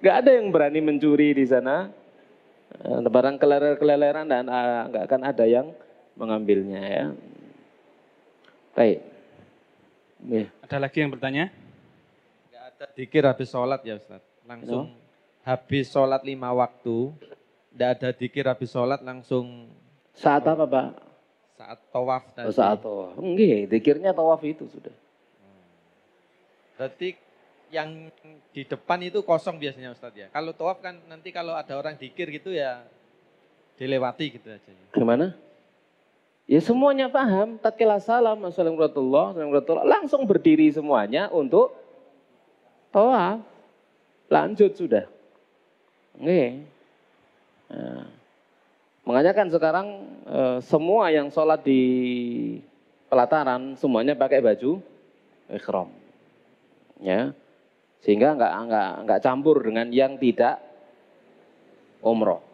Gak ada yang berani mencuri di sana. Barang keleleran dan nggak akan ada yang mengambilnya ya. Baik. Ya. Ada lagi yang bertanya? Nggak ada dikir habis sholat ya Ustaz. Langsung habis sholat 5 waktu. Nggak ada dikir habis sholat langsung. Saat apa Pak? Saat tawaf tadi. Saat tawaf. Enggak, dikirnya tawaf itu sudah. Berarti yang di depan itu kosong biasanya Ustaz ya. Kalau tawaf kan nanti kalau ada orang dikir gitu ya dilewati gitu aja. Gimana? Ya semuanya paham. Tatkala salam, assalamualaikum langsung berdiri semuanya untuk tawaf. Lanjut sudah. Nggih. Nah, makanya kan sekarang semua yang sholat di pelataran semuanya pakai baju ihram. Ya. Sehingga enggak campur dengan yang tidak umroh.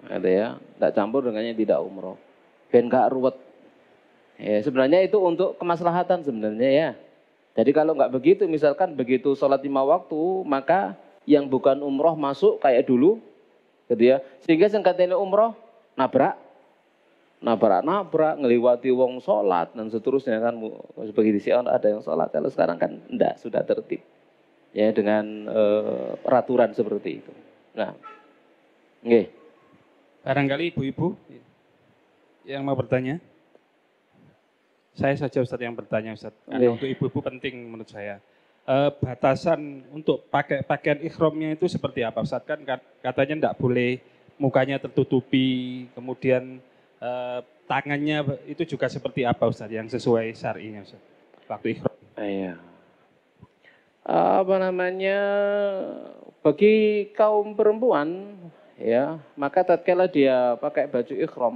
Gitu ya, enggak campur dengan yang tidak umroh. Ben enggak ruwet. Ya, sebenarnya itu untuk kemaslahatan sebenarnya ya. Jadi kalau enggak begitu, misalkan begitu sholat 5 waktu, maka yang bukan umroh masuk kayak dulu, gitu ya. Sehingga sing katene umroh nabrak, ngeliwati wong sholat dan seterusnya kan. Sebagai di sini ada yang sholat, kalau sekarang kan enggak, sudah tertib. Ya dengan peraturan seperti itu. Nah, nggih. Barangkali ibu-ibu yang mau bertanya. Saya saja Ustaz yang bertanya Ustaz. Karena untuk ibu-ibu penting menurut saya. Batasan untuk pakai pakaian ihramnya itu seperti apa Ustaz? Kan katanya enggak boleh mukanya tertutupi, kemudian tangannya itu juga seperti apa Ustaz yang sesuai syar'inya Ustaz? Waktu ihram. Iya. Apa namanya, bagi kaum perempuan ya, maka tatkala dia pakai baju ihram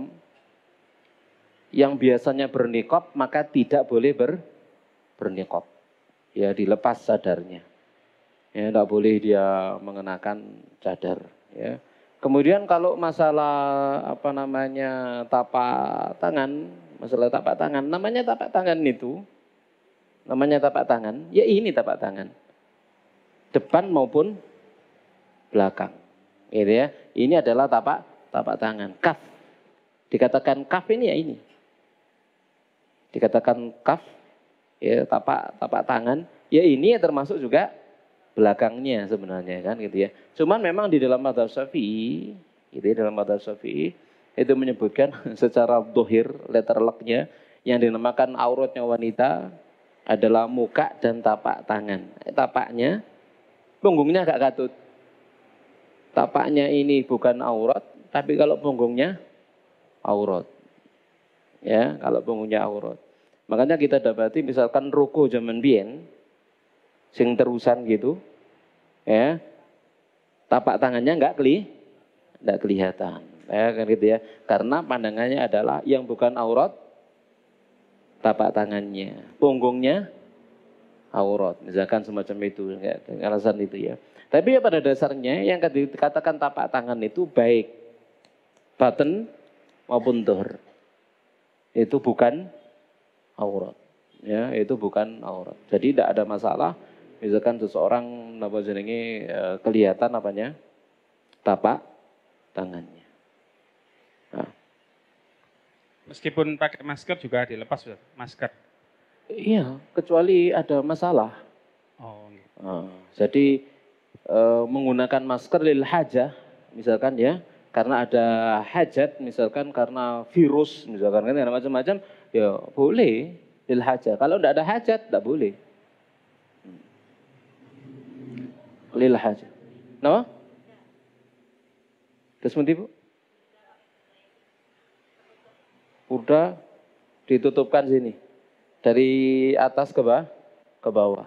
yang biasanya berniqab, maka tidak boleh berniqab. Ya, dilepas sadarnya. Ya, tidak boleh dia mengenakan cadar ya. Kemudian kalau masalah apa namanya tapak tangan, masalah tapak tangan, namanya tapak tangan itu, namanya tapak tangan, ya ini tapak tangan, depan maupun belakang, gitu ya. Ini adalah tapak tangan, kaf. Dikatakan kaf ini ya ini, dikatakan kaf, ya tapak tangan, ya ini ya termasuk juga belakangnya sebenarnya kan gitu ya. Cuman memang di dalam mazhab Syafi'i, gitu ya, dalam mazhab Syafi'i itu menyebutkan secara dohir letter lucknya yang dinamakan auratnya wanita adalah muka dan tapak tangan. Tapaknya, punggungnya agak katut. Tapaknya ini bukan aurat, tapi kalau punggungnya aurat. Ya, kalau punggungnya aurat. Makanya kita dapati misalkan ruko zaman biyen sing terusan gitu, ya, tapak tangannya enggak kelihatan, ya kan gitu ya, karena pandangannya adalah yang bukan aurat tapak tangannya, punggungnya aurat, misalkan semacam itu, ya, alasan itu ya. Tapi ya pada dasarnya yang dikatakan tapak tangan itu baik batin maupun dhuhr, itu bukan aurat, ya, itu bukan aurat. Jadi tidak ada masalah. Misalkan seseorang apa jenenge kelihatan apanya? Tapak tangannya. Nah. Meskipun pakai masker juga dilepas Ustaz, masker. Iya, kecuali ada masalah. Oh, gitu. Jadi menggunakan masker lil hajah misalkan ya, karena ada hajat misalkan karena virus misalkan kan macam-macam, ya boleh lil hajah. Kalau tidak ada hajat tidak boleh. Lil hajah. Nama? Terus nanti Bu? Udah ditutupkan sini. Dari atas ke bawah.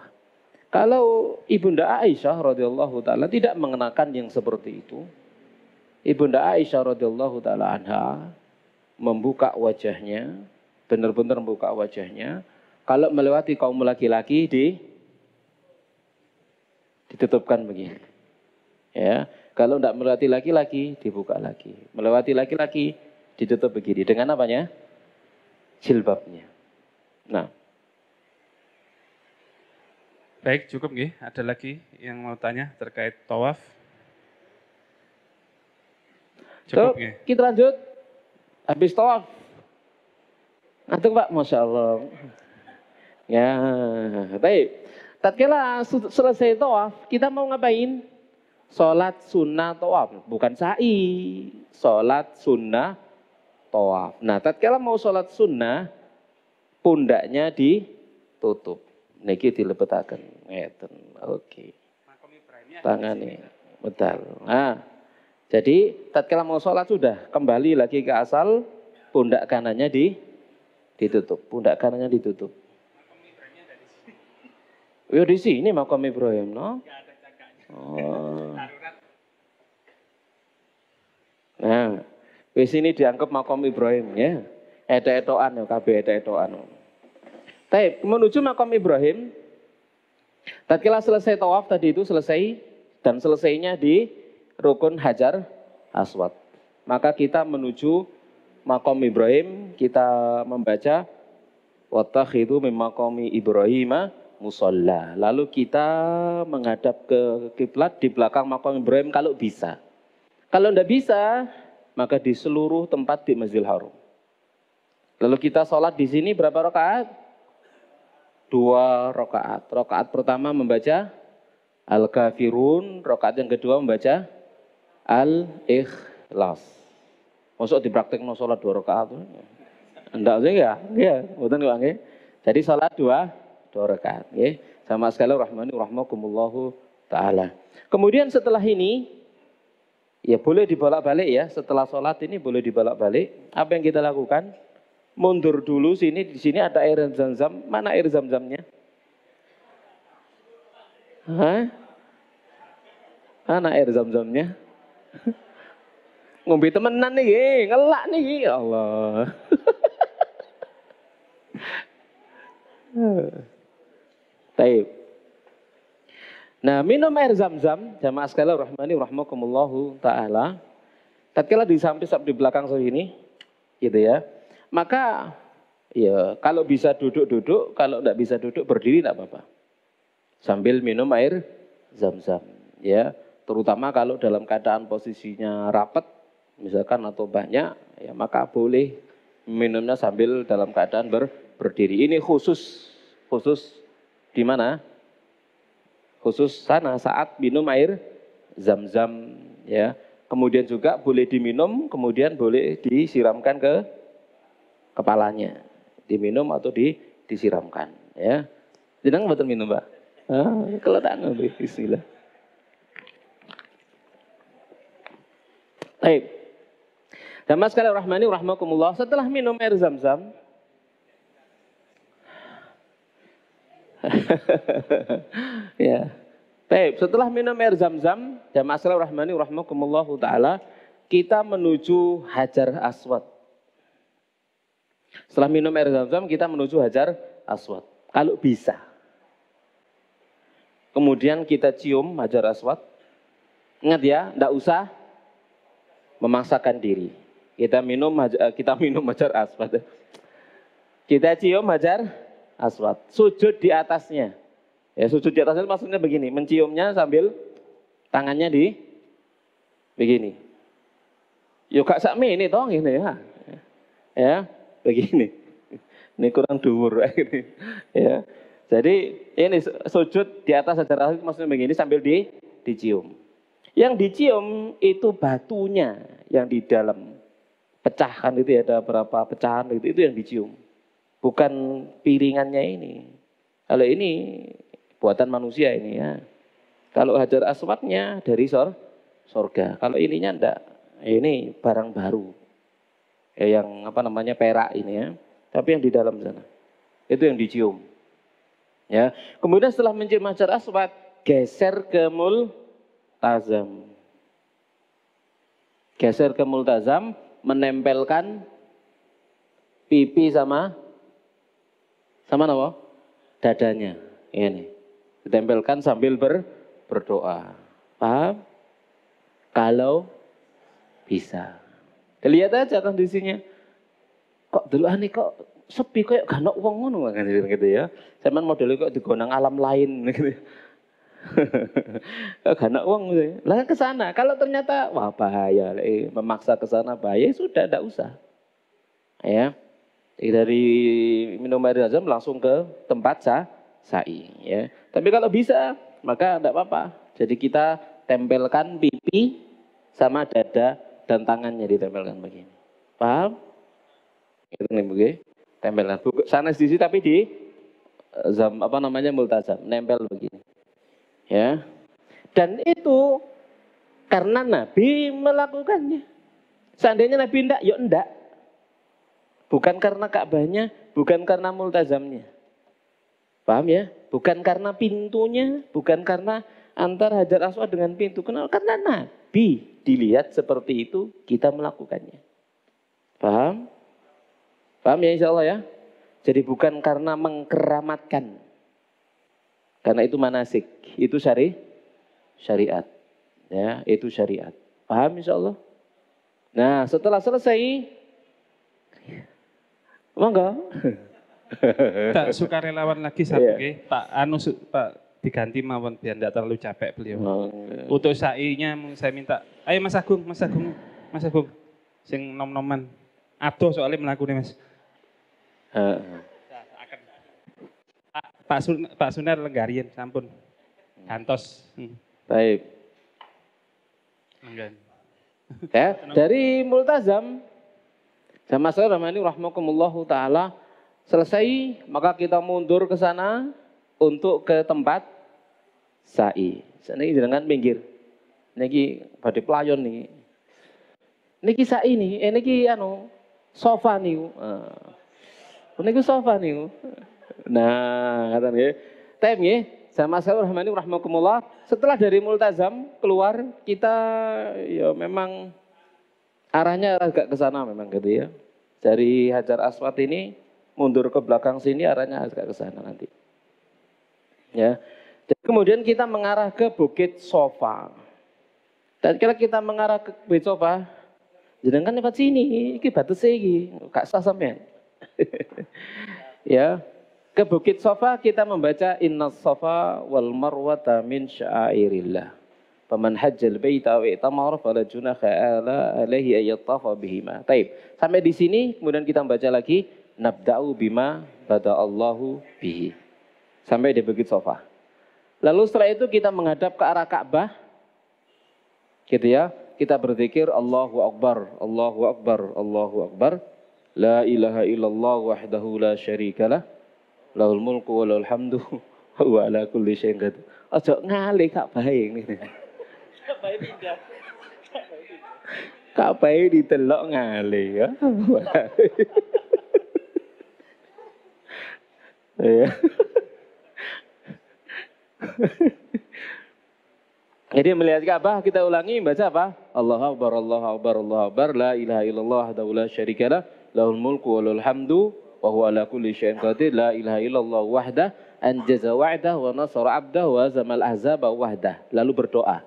Kalau Ibunda Aisyah radhiyallahu taala tidak mengenakan yang seperti itu, Ibunda Aisyah radhiyallahu taala anha membuka wajahnya, benar-benar membuka wajahnya. Kalau melewati kaum laki-laki ditutupkan begini. Ya, kalau tidak melewati laki-laki dibuka lagi. Melewati laki-laki ditutup begini. Dengan apanya? Jilbabnya. Nah. Baik, cukup nggih. Ada lagi yang mau tanya terkait tawaf? Cukup nggih. Kita lanjut. Habis tawaf. Ngantuk Pak, Masya Allah. Ya, baik. Tatkala selesai tawaf, kita mau ngapain? Sholat sunnah tawaf, bukan sa'i. Sholat sunnah tawaf. Nah, tatkala mau sholat sunnah, pundaknya ditutup. Niki dilebetaken. Ngeten. Oke. Tangannya. Betul. Nah, jadi tatkala mau sholat sudah kembali lagi ke asal, pundak kanannya ditutup. Pundak kanannya ditutup. Ya di sini makam Ibrahim, no? Oh. Nah, di sini dianggap makam Ibrahim ya. Eto-etoan ya, kabeh eto-etoan. Baik, menuju makam Ibrahim. Tatkala selesai tawaf tadi itu selesai dan selesainya di rukun Hajar Aswad. Maka kita menuju makam Ibrahim, kita membaca wattakhidhu min maqami Ibrahim musalla. Lalu kita menghadap ke kiblat di belakang makam Ibrahim kalau bisa. Kalau tidak bisa, maka di seluruh tempat di Masjidil Haram. Lalu kita sholat di sini berapa rakaat? 2 rakaat. Rakaat pertama membaca Al-Kafirun, rakaat yang kedua membaca Al-Ikhlas. Maksud dipraktekno sholat 2 rakaat? Enggak sih ya? Iya, betul enggak nggih? Jadi sholat 2 rakaat, nggih. Sama sekali rahmani rahmakumullahu taala. Kemudian setelah ini Ya boleh dibolak-balik ya, setelah sholat ini boleh dibolak-balik. Apa yang kita lakukan? Mundur dulu sini, di sini ada air zam-zam. Mana air zam-zamnya? Hah? Mana air zam-zamnya? Ngombe temenan nih, ngelak nih, ya Allah. Taib. Nah, minum air zam-zam, jamaah sekalian rahmani rahmakumullahu taala. Tatkala di samping di belakang saya ini, gitu ya. Maka ya kalau bisa duduk-duduk, kalau tidak bisa duduk berdiri tidak apa-apa. Sambil minum air zam-zam, ya. Terutama kalau dalam keadaan posisinya rapat, misalkan atau banyak, ya maka boleh minumnya sambil dalam keadaan berdiri. Ini khusus di mana? Khusus sana saat minum air zam-zam, ya. Kemudian juga boleh diminum, kemudian boleh disiramkan ke kepalanya. Diminum atau disiramkan, ya. Jeneng mboten minum, Pak? Kalau tak ngambil bismillah. Baik. Jamaah sekalian rahmani rahmakumullah, setelah minum air zam-zam ya. Baik, setelah minum air zam-zam, jamaah sekalian rahmani rahmakumullah taala, kita menuju Hajar Aswad. Setelah minum air zam-zam, kita menuju Hajar Aswad. Kalau bisa. Kemudian kita cium Hajar Aswad. Ingat ya, tidak usah memaksakan diri. Kita minum Hajar Aswad. Kita cium Hajar Aswad. Sujud di atasnya. Ya, sujud di atasnya maksudnya begini, menciumnya sambil tangannya begini. Yuk kak sakmi ini toh ini ya. Ya, begini. Ini kurang dhuwur ini. Ya. Jadi ini sujud di atas Hajar Aswad maksudnya begini sambil dicium. Yang dicium itu batunya yang di dalam pecahkan itu ya, ada berapa pecahan itu yang dicium. Bukan piringannya ini. Kalau ini buatan manusia ini ya. Kalau Hajar Aswadnya dari sorga. Kalau ininya enggak. Ini barang baru. Ya, yang apa namanya perak ini ya. Tapi yang di dalam sana. Itu yang dicium. Ya. Kemudian setelah mencium Hajar Aswad, geser ke multazam. Geser ke multazam, menempelkan pipi sama apa? Dadanya. Ini. Ditempelkan sambil berdoa. Paham? Kalau bisa. Lihat aja kondisinya. Kok dulu aneh kok sepi kok gak ono wong ngono kan gitu ya. Sampeyan modelnya kok digonang alam lain gitu. Gak ono wong gitu. Lah ke sana. Kalau ternyata wah bahaya, memaksa ke sana bahaya, sudah enggak usah. Ya. Dari minum air zam langsung ke tempat sa'i ya. Tapi kalau bisa maka enggak apa-apa. Jadi kita tempelkan pipi sama dada dan tangannya ditempelkan begini. Paham? Itu nih begini. Tempelkan. Sana di sini tapi di multazam, nempel begini. Ya. Dan itu karena Nabi melakukannya. Seandainya Nabi enggak, ya enggak. Bukan karena Ka'bahnya, bukan karena multazamnya. Paham ya? Bukan karena pintunya, bukan karena antar Hajar Aswad dengan pintu. Kenapa? Karena Nabi dilihat seperti itu, kita melakukannya. Paham? Paham ya insya Allah ya? Jadi bukan karena mengkeramatkan. Karena itu manasik, itu syariat. Ya, itu syariat. Paham insya Allah? Nah, setelah selesai, monggo. Tak suka relawan lagi satu Pak diganti mawon biar tidak terlalu capek beliau. Untuk sa'inya saya minta, ayo Mas Agung. Sing nom-noman. Adoh soalnya melakukan Mas. Pak Sunar lenggarian, sampun. Gantos. Baik. Ya, dari multazam, jamaah sekalian rahmani rahmakumullahu taala, selesai maka kita mundur ke sana untuk ke tempat sa'i. Sana dengan pinggir. Niki badhe playon niki. Niki sak ini, niki sofa niku. Niku sofa niku. Nah, kata nggih. Tem nggih, sama sekalian rahmani rahmakumullah. Setelah dari multazam keluar, kita ya memang arahnya agak ke sana memang gitu ya. Dari Hajar Aswad ini mundur ke belakang sini arahnya agak ke sana nanti. Ya. Dan kemudian kita mengarah ke Bukit Sofa. Dan kira kita mengarah ke Bukit Sofa, jenengan lewat sini, iki batas iki, gak sah sampean. Ya. Ke Bukit Sofa kita membaca Innas Safa wal Marwata min sya'airillah. Faman hajjal baita wa itamara fala junaha alaihi ayyattafa bihima. Taib. Sampai di sini kemudian kita membaca lagi nabda'u bima bada'allahu bihi. Sampai di Bukit Sofa. Lalu setelah itu kita menghadap ke arah Ka'bah. Gitu ya. Kita berzikir Allahu Akbar, Allahu Akbar, Allahu Akbar. La ilaha illallah wahdahu la syarikalah. Lahul mulku wa lahul hamdu wa ala kulli syai'in qadir. Aja ngalih Ka'bah ini. Ka'bah ditelok ngalih ya. Ya. Jadi melihat Ka'bah kita ulangi baca apa? Allahu Akbar, Allahu Akbar, Allahu Akbar, la ilaha illallah wahdahu la syarikalah, lahul mulku wa lahul hamdu wa huwa ala kulli syai'in qadir, la ilaha illallah wahdah, anjaza wa'dah wa nasara 'abdah wa zamal ahzaba wahdah. Lalu berdoa.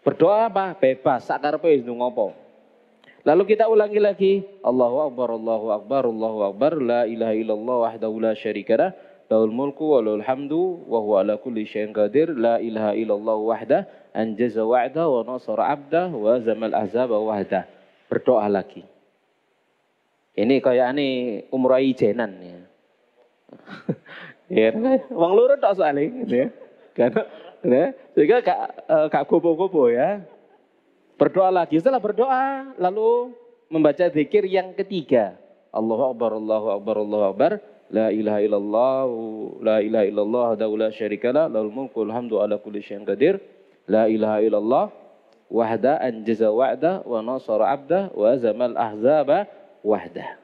Berdoa apa? Bebas, sakarepe wis ngopo. Lalu kita ulangi lagi, Allahu Akbar, Allahu Akbar, Allahu Akbar, la ilaha illallah wahdahu la syarikalah, lahul mulku wa lahul hamdu wa huwa ala kulli syai'in qadir, la ilaha illallah wahdah, anjaza wa'dah wa nasara 'abdah wa zamal ahzaba wahdah. Berdoa lagi. Ini kayak umrah ijenan ya. Ya, wong loro tok soalnya gitu ya. Karena ya, sehingga gak gopo-gopo ya. Berdoa lagi, setelah berdoa lalu membaca zikir yang ketiga. Allahu Akbar, Allahu Akbar, Allahu Akbar. La ilaha illallah, la ilaha illallah, wahdahu la syarikalah, lahul mulku wal hamdu ala kulli syai'in qadir. La ilaha illallah, wahda anjaza wa'da wa nasara 'abda wa zamal ahzaba wahda.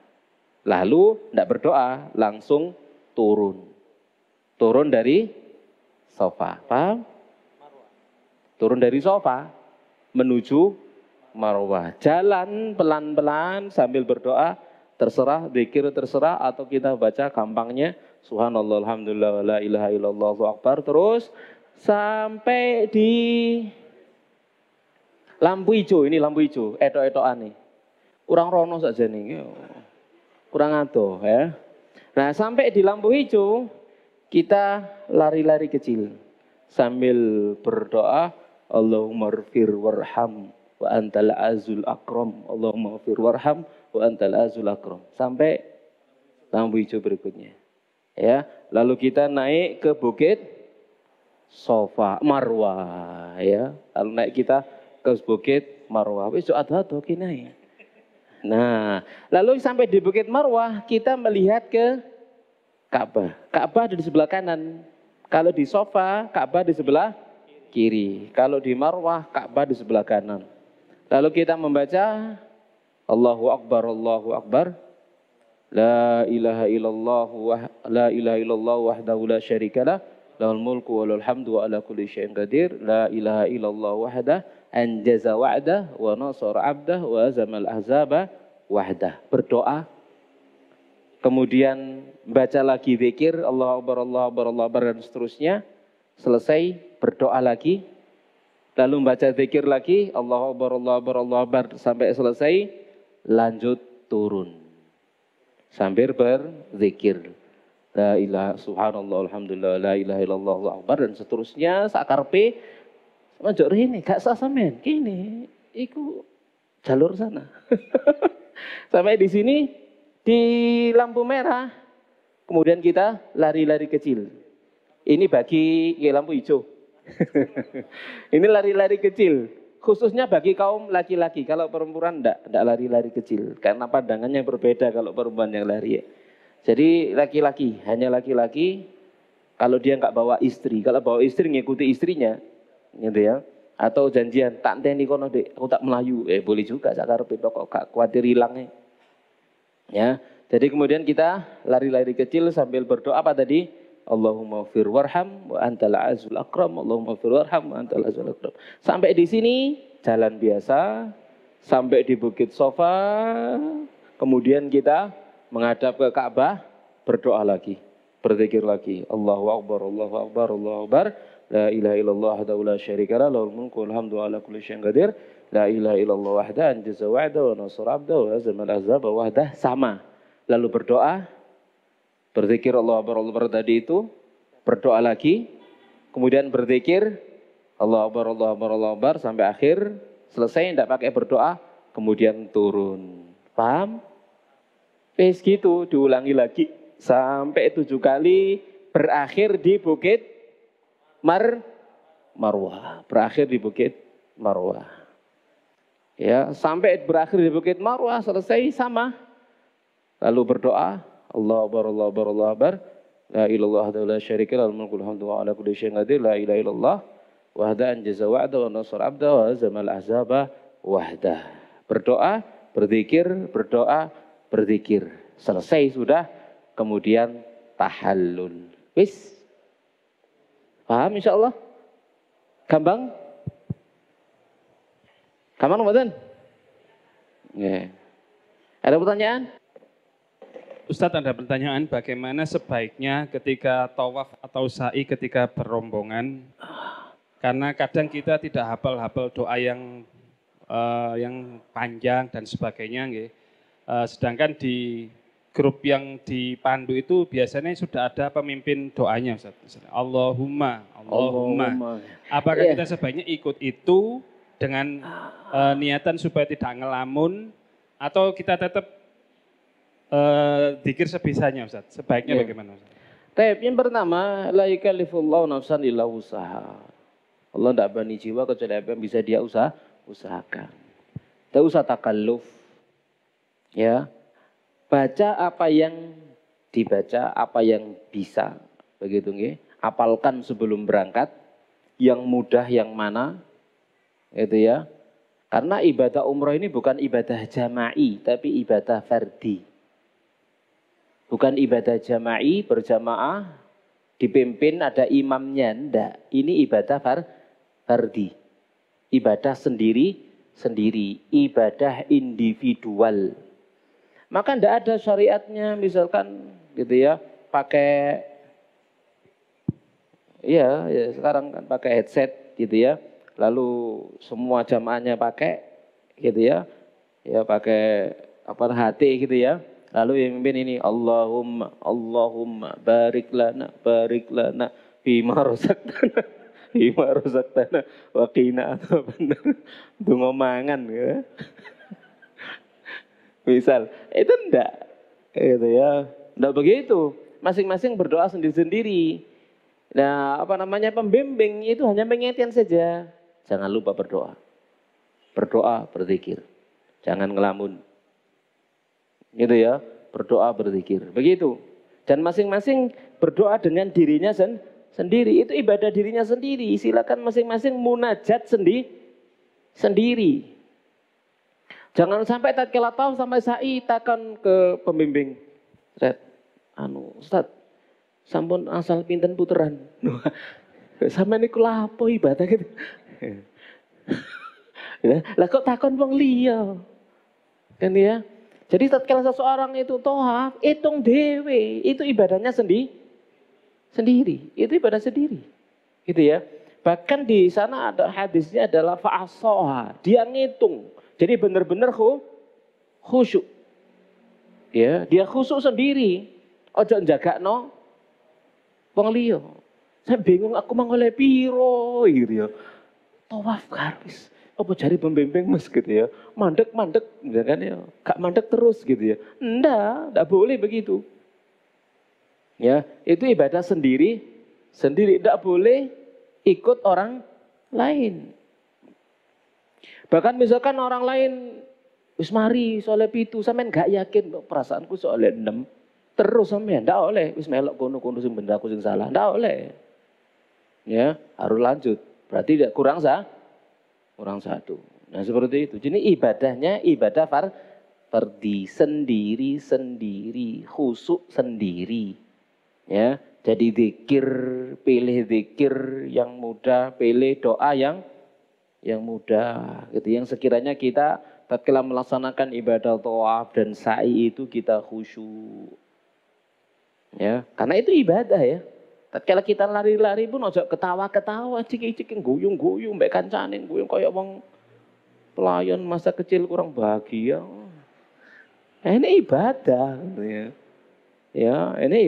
Lalu tidak berdoa, langsung turun. Turun dari sofa. Paham? Turun dari sofa menuju Marwah. Jalan pelan-pelan sambil berdoa, terserah, zikir terserah, atau kita baca gampangnya subhanallah alhamdulillah wa la ilaha illallah Allahu akbar, terus sampai di lampu hijau. Ini lampu hijau, etok-etokan nih. Kurang rono saja nih. Kurang atuh ya. Nah, sampai di lampu hijau kita lari-lari kecil sambil berdoa Allahumma ighfir warham wa antal azul akram. Allahumma ighfir warham wa antal azul akram. Sampai lampu hijau berikutnya. Ya, lalu kita naik ke Bukit Sofa, Marwah ya. Lalu naik kita ke Bukit Marwah. Wis ada-ada naik. Nah, lalu sampai di Bukit Marwah kita melihat ke Ka'bah. Ka'bah ada di sebelah kanan. Kalau di Sofa, Ka'bah di sebelah kiri. Kalau di Marwah, Ka'bah di sebelah kanan. Lalu kita membaca Allahu Akbar, Allahu Akbar. La ilaha illallah wahdahu la syarikalah, lahul mulku wa lahul hamdu wa ala kulli syai'in qadir. La ilaha illallah wahdah, anjaza wa'dah wa nasara 'abdah wa zamal ahzaba wahdah. Berdoa. Kemudian baca lagi zikir Allahu Akbar, Allahu Akbar, Allahu Akbar, dan seterusnya. Selesai berdoa lagi. Lalu baca zikir lagi Allahu Akbar, Allahu Akbar, Allahu Akbar sampai selesai. Lanjut turun sambil berzikir la ilaha subhanallah alhamdulillah la ilaha illallah Allahu akbar, dan seterusnya sakarpe majok rene gak sah sampean kene iku jalur sana. Sampai di sini di lampu merah, kemudian kita lari-lari kecil. Ini bagi lampu hijau. Ini lari-lari kecil, khususnya bagi kaum laki-laki. Kalau perempuan enggak lari-lari kecil, karena pandangannya berbeda kalau perempuan yang lari. Jadi laki-laki, hanya laki-laki. Kalau dia enggak bawa istri, kalau bawa istri ngikuti istrinya, gitu ya. Atau janjian, tak enteni kono dek, aku tak melayu. Boleh juga sakarepe pokok gak kuatir hilangnya. Ya. Jadi kemudian kita lari-lari kecil sambil berdoa apa tadi? Allahumma fir warham wa antal azul akram. Allahumma fir warham wa antal azul akram. Sampai di sini jalan biasa, sampai di Bukit Sofa, kemudian kita menghadap ke Ka'bah, berdoa lagi, berzikir lagi. Allahu Akbar, Allahu Akbar, Allahu Akbar. La ilaha illallah wahdahu la syarika lah, lahul mulku wal hamdu ala kulli syai'in qadir. La ilaha illallah wahdahu anjaza wa'dahu wa nasara 'abdahu wa hazamal ahzaba wahdah. Sama. Lalu berdoa, berzikir Allahu Akbar, Allahu Akbar tadi itu, berdoa lagi, kemudian berzikir Allahu Akbar, Allahu Akbar, Allahu Akbar sampai akhir, selesai tidak pakai berdoa, kemudian turun. Paham? Wes gitu, diulangi lagi sampai 7 kali, berakhir di Bukit Marwah, berakhir di Bukit Marwah. Ya, sampai berakhir di Bukit Marwah selesai sama. Lalu berdoa, Allahu Akbar, Allahu Akbar, Allahu Akbar. La ilallah wahdahu la syarika lah, lahul mulku wal hamdu wa ala kulli syai'in qadir. La ilaha illallah wahdahu anjaza wa'dahu wa nasara 'abdahu wa hazamal ahzaba wahdah. Berdoa, berzikir, berdoa, berzikir. Selesai sudah, kemudian tahallul. Wis. Paham insyaallah? Gampang? Gampang mboten? Nggih. Ada pertanyaan? Ustadz, ada pertanyaan, bagaimana sebaiknya ketika tawaf atau sa'i ketika berombongan? Karena kadang kita tidak hafal-hafal doa yang panjang dan sebagainya, nggih. Sedangkan di grup yang dipandu itu biasanya sudah ada pemimpin doanya, Ustaz. Allahumma. Apakah kita sebaiknya ikut itu dengan niatan supaya tidak ngelamun, atau kita tetap dzikir sebisanya, Ustaz? Sebaiknya bagaimana, Ustaz? Yang pertama, la yukallifullahu nafsan illa usaha. Allah tidak bani jiwa kecuali apa yang bisa dia usahakan. Tidak usah takalluf. Ya. Baca apa yang dibaca, apa yang bisa, begitu nggih. Apalkan sebelum berangkat, yang mudah yang mana, gitu ya. Karena ibadah umroh ini bukan ibadah jama'i, tapi ibadah fardi. Bukan ibadah jama'i berjamaah, dipimpin ada imamnya, enggak. Ini ibadah fardi. Ibadah sendiri, ibadah individual. Maka tidak ada syariatnya misalkan gitu ya, pakai ya sekarang kan pakai headset gitu ya. Lalu semua jamaahnya pakai gitu ya. Ya pakai HT gitu ya. Lalu yang mimpin ini Allahumma barik lana bima razaqtana wa qina adzabannar. Donga mangan ya. Misal, itu enggak, gitu ya, enggak begitu. Masing-masing berdoa sendiri-sendiri. Nah, pembimbing itu hanya mengingatkan saja. Jangan lupa berdoa. Berdoa, berzikir. Jangan ngelamun. Gitu ya, berdoa, berzikir. Begitu. Dan masing-masing berdoa dengan dirinya sendiri. Itu ibadah dirinya sendiri. Silakan masing-masing munajat sendiri. Jangan sampai tatkala tahu sampai sa'i takon ke pembimbing. Ustaz, sampun asal pinten puteran. Sampe niku lapo ibadah gitu. Lah kok takon wong liya. Kan ya? Jadi tatkala seseorang itu tawaf, hitung dewe, itu ibadahnya sendiri. Itu ibadah sendiri. Gitu ya. Bahkan di sana ada hadisnya adalah fa'asoha, dia ngitung. Jadi benar-benar khusyuk. Ya, dia khusyuk sendiri. Ojo njagakno wong liya. Saya bingung aku mangoleh piro gitu ya. Tawaf habis. Apa jari pembimbing Mas gitu ya. Mandek ya kan ya. Gak mandek terus gitu ya. Enggak boleh begitu. Ya, itu ibadah sendiri. Enggak boleh ikut orang lain. Bahkan misalkan orang lain wis mari soleh pitu, sampean gak yakin perasaanku soleh 6. Terus sampean ndak oleh wis melok kono-kono sing bener aku sing salah, ndak oleh. Ya, harus lanjut. Berarti tidak kurang kurang satu. Nah seperti itu. Jadi ibadahnya ibadah fardi, sendiri-sendiri, khusyuk sendiri. Ya, jadi zikir, pilih zikir yang mudah, pilih doa yang mudah. Gitu. Yang sekiranya kita tatkala melaksanakan ibadah tawaf dan sa'i itu kita khusyuk. Ya, karena itu ibadah ya. Tatkala kita lari-lari pun ojo ketawa-ketawa, ciki-ciki guyung-guyung, mbek kancane guyung kayak wong pelayan masa kecil kurang bahagia. Ini ibadah gitu ya. Ya, ini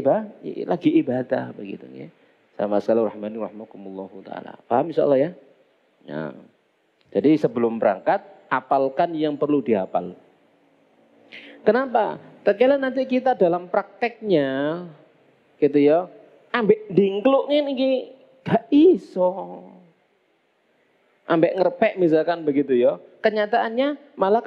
lagi ibadah begitu ya. Sama sekali rahmani rahmakumullah taala. Paham insyaallah ya? Ya. Jadi sebelum berangkat apalkan yang perlu dihafal. Kenapa? Tatkala nanti kita dalam prakteknya gitu ya, ambek dingkluk ngene iki gak iso. Ambek ngerpek misalkan begitu ya. Kenyataannya malah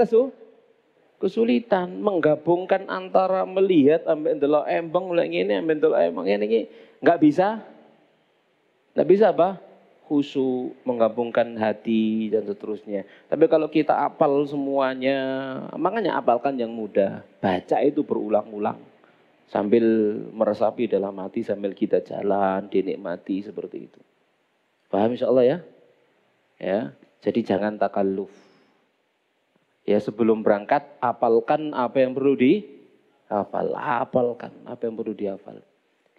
kesulitan menggabungkan antara melihat ambek ndelok embeng mulai ngene ambek ndelok embeng ngene iki enggak bisa. Enggak bisa apa? Khusyuk, menggabungkan hati dan seterusnya. Tapi kalau kita apal semuanya, makanya apalkan yang mudah. Baca itu berulang-ulang sambil meresapi dalam hati sambil kita jalan, dinikmati seperti itu. Paham insyaallah ya? Ya, jadi jangan takalluf. Ya sebelum berangkat hafalkan apa yang perlu dihafal, hafalkan apa yang perlu dihafal.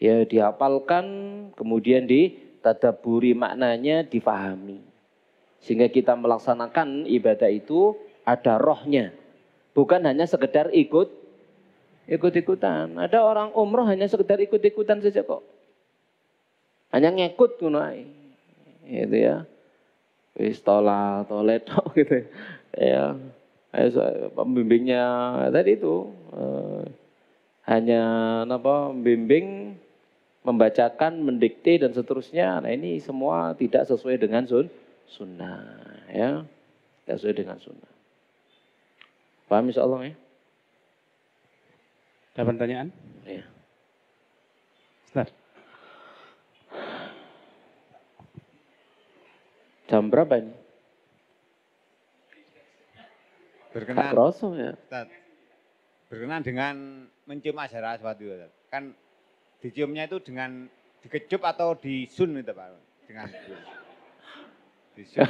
Ya dihafalkan, kemudian ditadabburi maknanya, difahami. Sehingga kita melaksanakan ibadah itu ada rohnya. Bukan hanya sekedar ikut-ikutan. Ada orang umroh hanya sekedar ikut-ikutan saja kok. Hanya ngikut ngono ae. Gitu ya. Wis tolet gitu ya. Pembimbingnya tadi itu hanya membimbing, membacakan, mendikte dan seterusnya. Nah ini semua tidak sesuai dengan sunnah ya. Tidak sesuai dengan sunnah. Paham insyaallah ya? Ada pertanyaan? Iya. Ustaz. Jam berapa ini? Berkenan, ya. Ustaz, berkenan dengan mencium ajar aswad itu, Ustaz. Kan diciumnya itu dengan dikecup atau disun itu Pak? Dengan disun.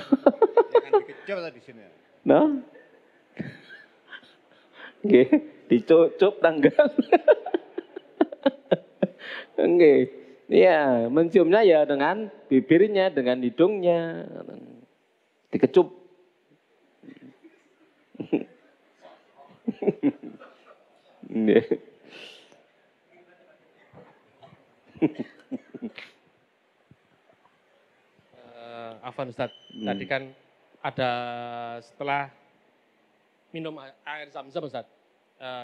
Ya kan dikecup atau disun ya? Nah. Nggih, dicucup tanggal. Nggih. Iya, menciumnya ya dengan bibirnya, dengan hidungnya. Dikecup. Nggih. Afwan Ustaz, tadi kan ada setelah minum air zam-zam Ustaz,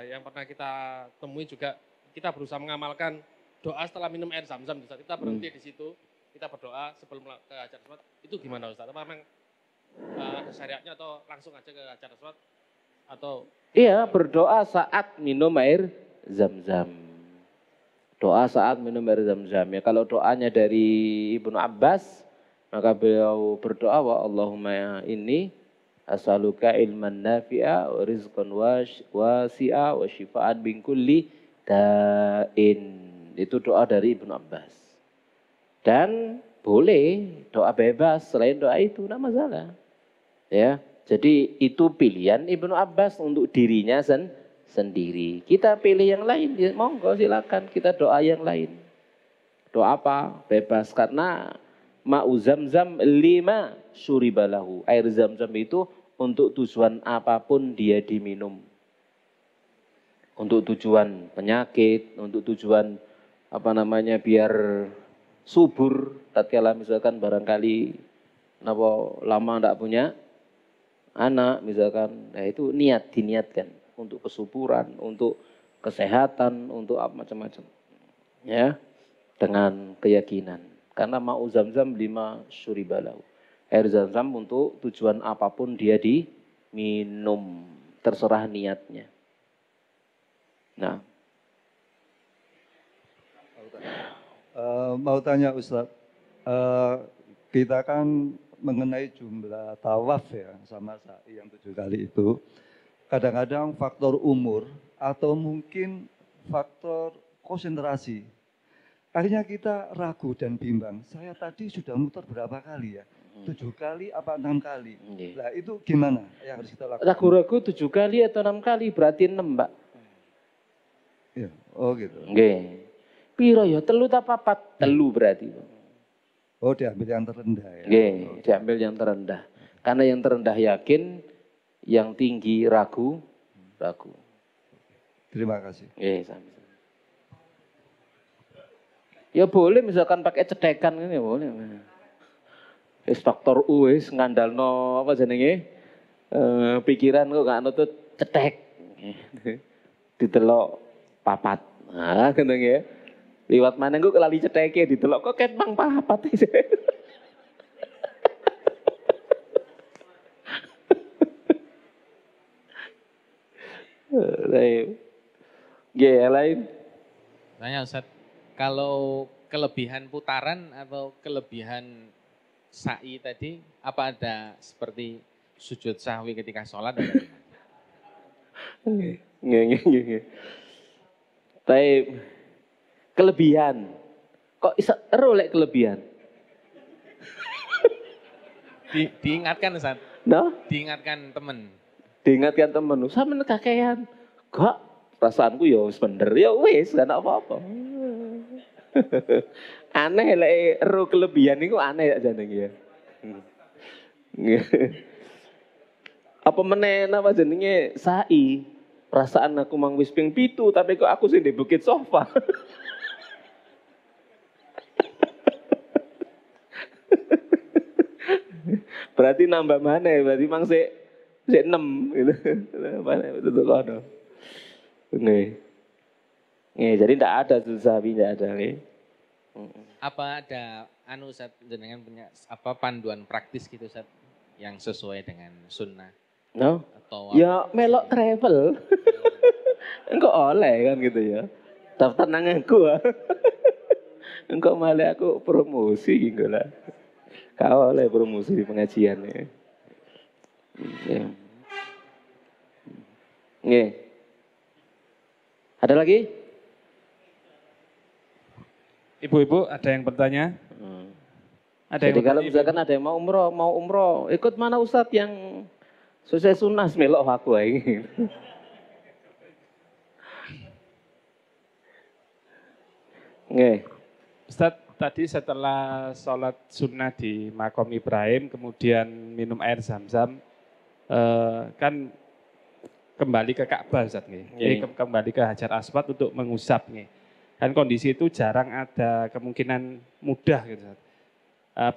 yang pernah kita temui juga kita berusaha mengamalkan doa setelah minum air zam-zam Ustaz. Kita berhenti di situ, kita berdoa sebelum ke hajar aswad. Itu gimana Ustaz? Apa memang ada syariatnya atau langsung aja ke hajar aswad? Atau iya, berdoa saat minum air zam-zam. Doa saat minum air zam-zam. Ya, kalau doanya dari Ibnu Abbas, maka beliau berdoa wa Allahumma inni as'aluka ilman nafi'a wa rizqan wasi'a wa shifaan min kulli da'in. Itu doa dari Ibnu Abbas. Dan boleh doa bebas selain doa itu, tidak masalah. Ya, jadi itu pilihan Ibnu Abbas untuk dirinya sendiri. Kita pilih yang lain, ya, monggo silakan kita doa yang lain. Doa apa? Bebas, karena ma'u zamzam lima syuribalahu. Air zam-zam itu untuk tujuan apapun dia diminum. Untuk tujuan penyakit, untuk tujuan biar subur. Tatkala misalkan barangkali lama tidak punya anak misalkan, nah itu diniatkan untuk kesuburan, untuk kesehatan, untuk macam-macam. Ya, dengan keyakinan. Karena ma'u zamzam lima syuribalahu. Air zam-zam untuk tujuan apapun dia diminum, terserah niatnya. Nah, mau tanya Ustaz, kita kan mengenai jumlah tawaf ya sama sa'i yang 7 kali itu. Kadang-kadang faktor umur atau mungkin faktor konsentrasi. Akhirnya kita ragu dan bimbang. Saya tadi sudah muter berapa kali ya? 7 kali apa 6 kali? Nah itu gimana yang harus kita lakukan? Ragu-ragu 7 kali atau 6 kali berarti 6, Mbak. Ya, oh gitu. Nggih. Piro ya? Telu ta papat? Telu berarti. Oh diambil yang terendah ya? Nggih, diambil yang terendah. Karena yang terendah yakin, yang tinggi ragu. Terima kasih. Nggih, sami. Ya boleh misalkan pakai cetekan ini ya boleh. Wis faktor U wis ngandalno apa jenenge? Pikiran kok gak nutut cetek. Ditelok papat. Nah, ngono ya. Liwat mana gue kelali ceteke ditelok kok ket mang papat. Lain. Tanya Ustaz, kalau kelebihan putaran atau kelebihan sa'i tadi, apa ada seperti sujud sahwi ketika sholat? Nggih. Tapi kelebihan. Kok bisa lek kelebihan? Diingatkan Ustaz. No? Diingatkan teman. Diingatkan temen, sama kakean. Kok perasaanku ya wis bener, ya wis gak apa-apa. Aneh lek ero kelebihan niku aneh ya jenenge ya. Apa meneh napa jenenge sa'i? Perasaan aku mang wis ping 7 tapi kok aku sing di Bukit Sofa. Berarti nambah mana ya? Berarti mang sik 6 gitu. Mana itu kono. Nih, jadi tidak ada sujud sahwi, tidak ada nih. Apa ada Ustaz jenengan punya apa panduan praktis gitu Ustaz yang sesuai dengan sunnah? No? Atau ya melok travel. Engkau oleh kan gitu ya. Daftar nang aku. Engkau malah aku promosi gitu lah. Kau oleh promosi di pengajian ya. Nggih. Ada lagi? Ibu-ibu ada yang bertanya? Jadi kalau misalkan ada yang mau umroh, ikut mana Ustadz yang sesuai sunnah melok aku ini. Nggih. Ustadz, tadi setelah sholat sunnah di Makom Ibrahim, kemudian minum air zam-zam, kan kembali ke Ka'bah Ustadz nih. Kembali ke Hajar Aswad untuk mengusap nih. Kan kondisi itu jarang ada kemungkinan mudah gitu Ustadz.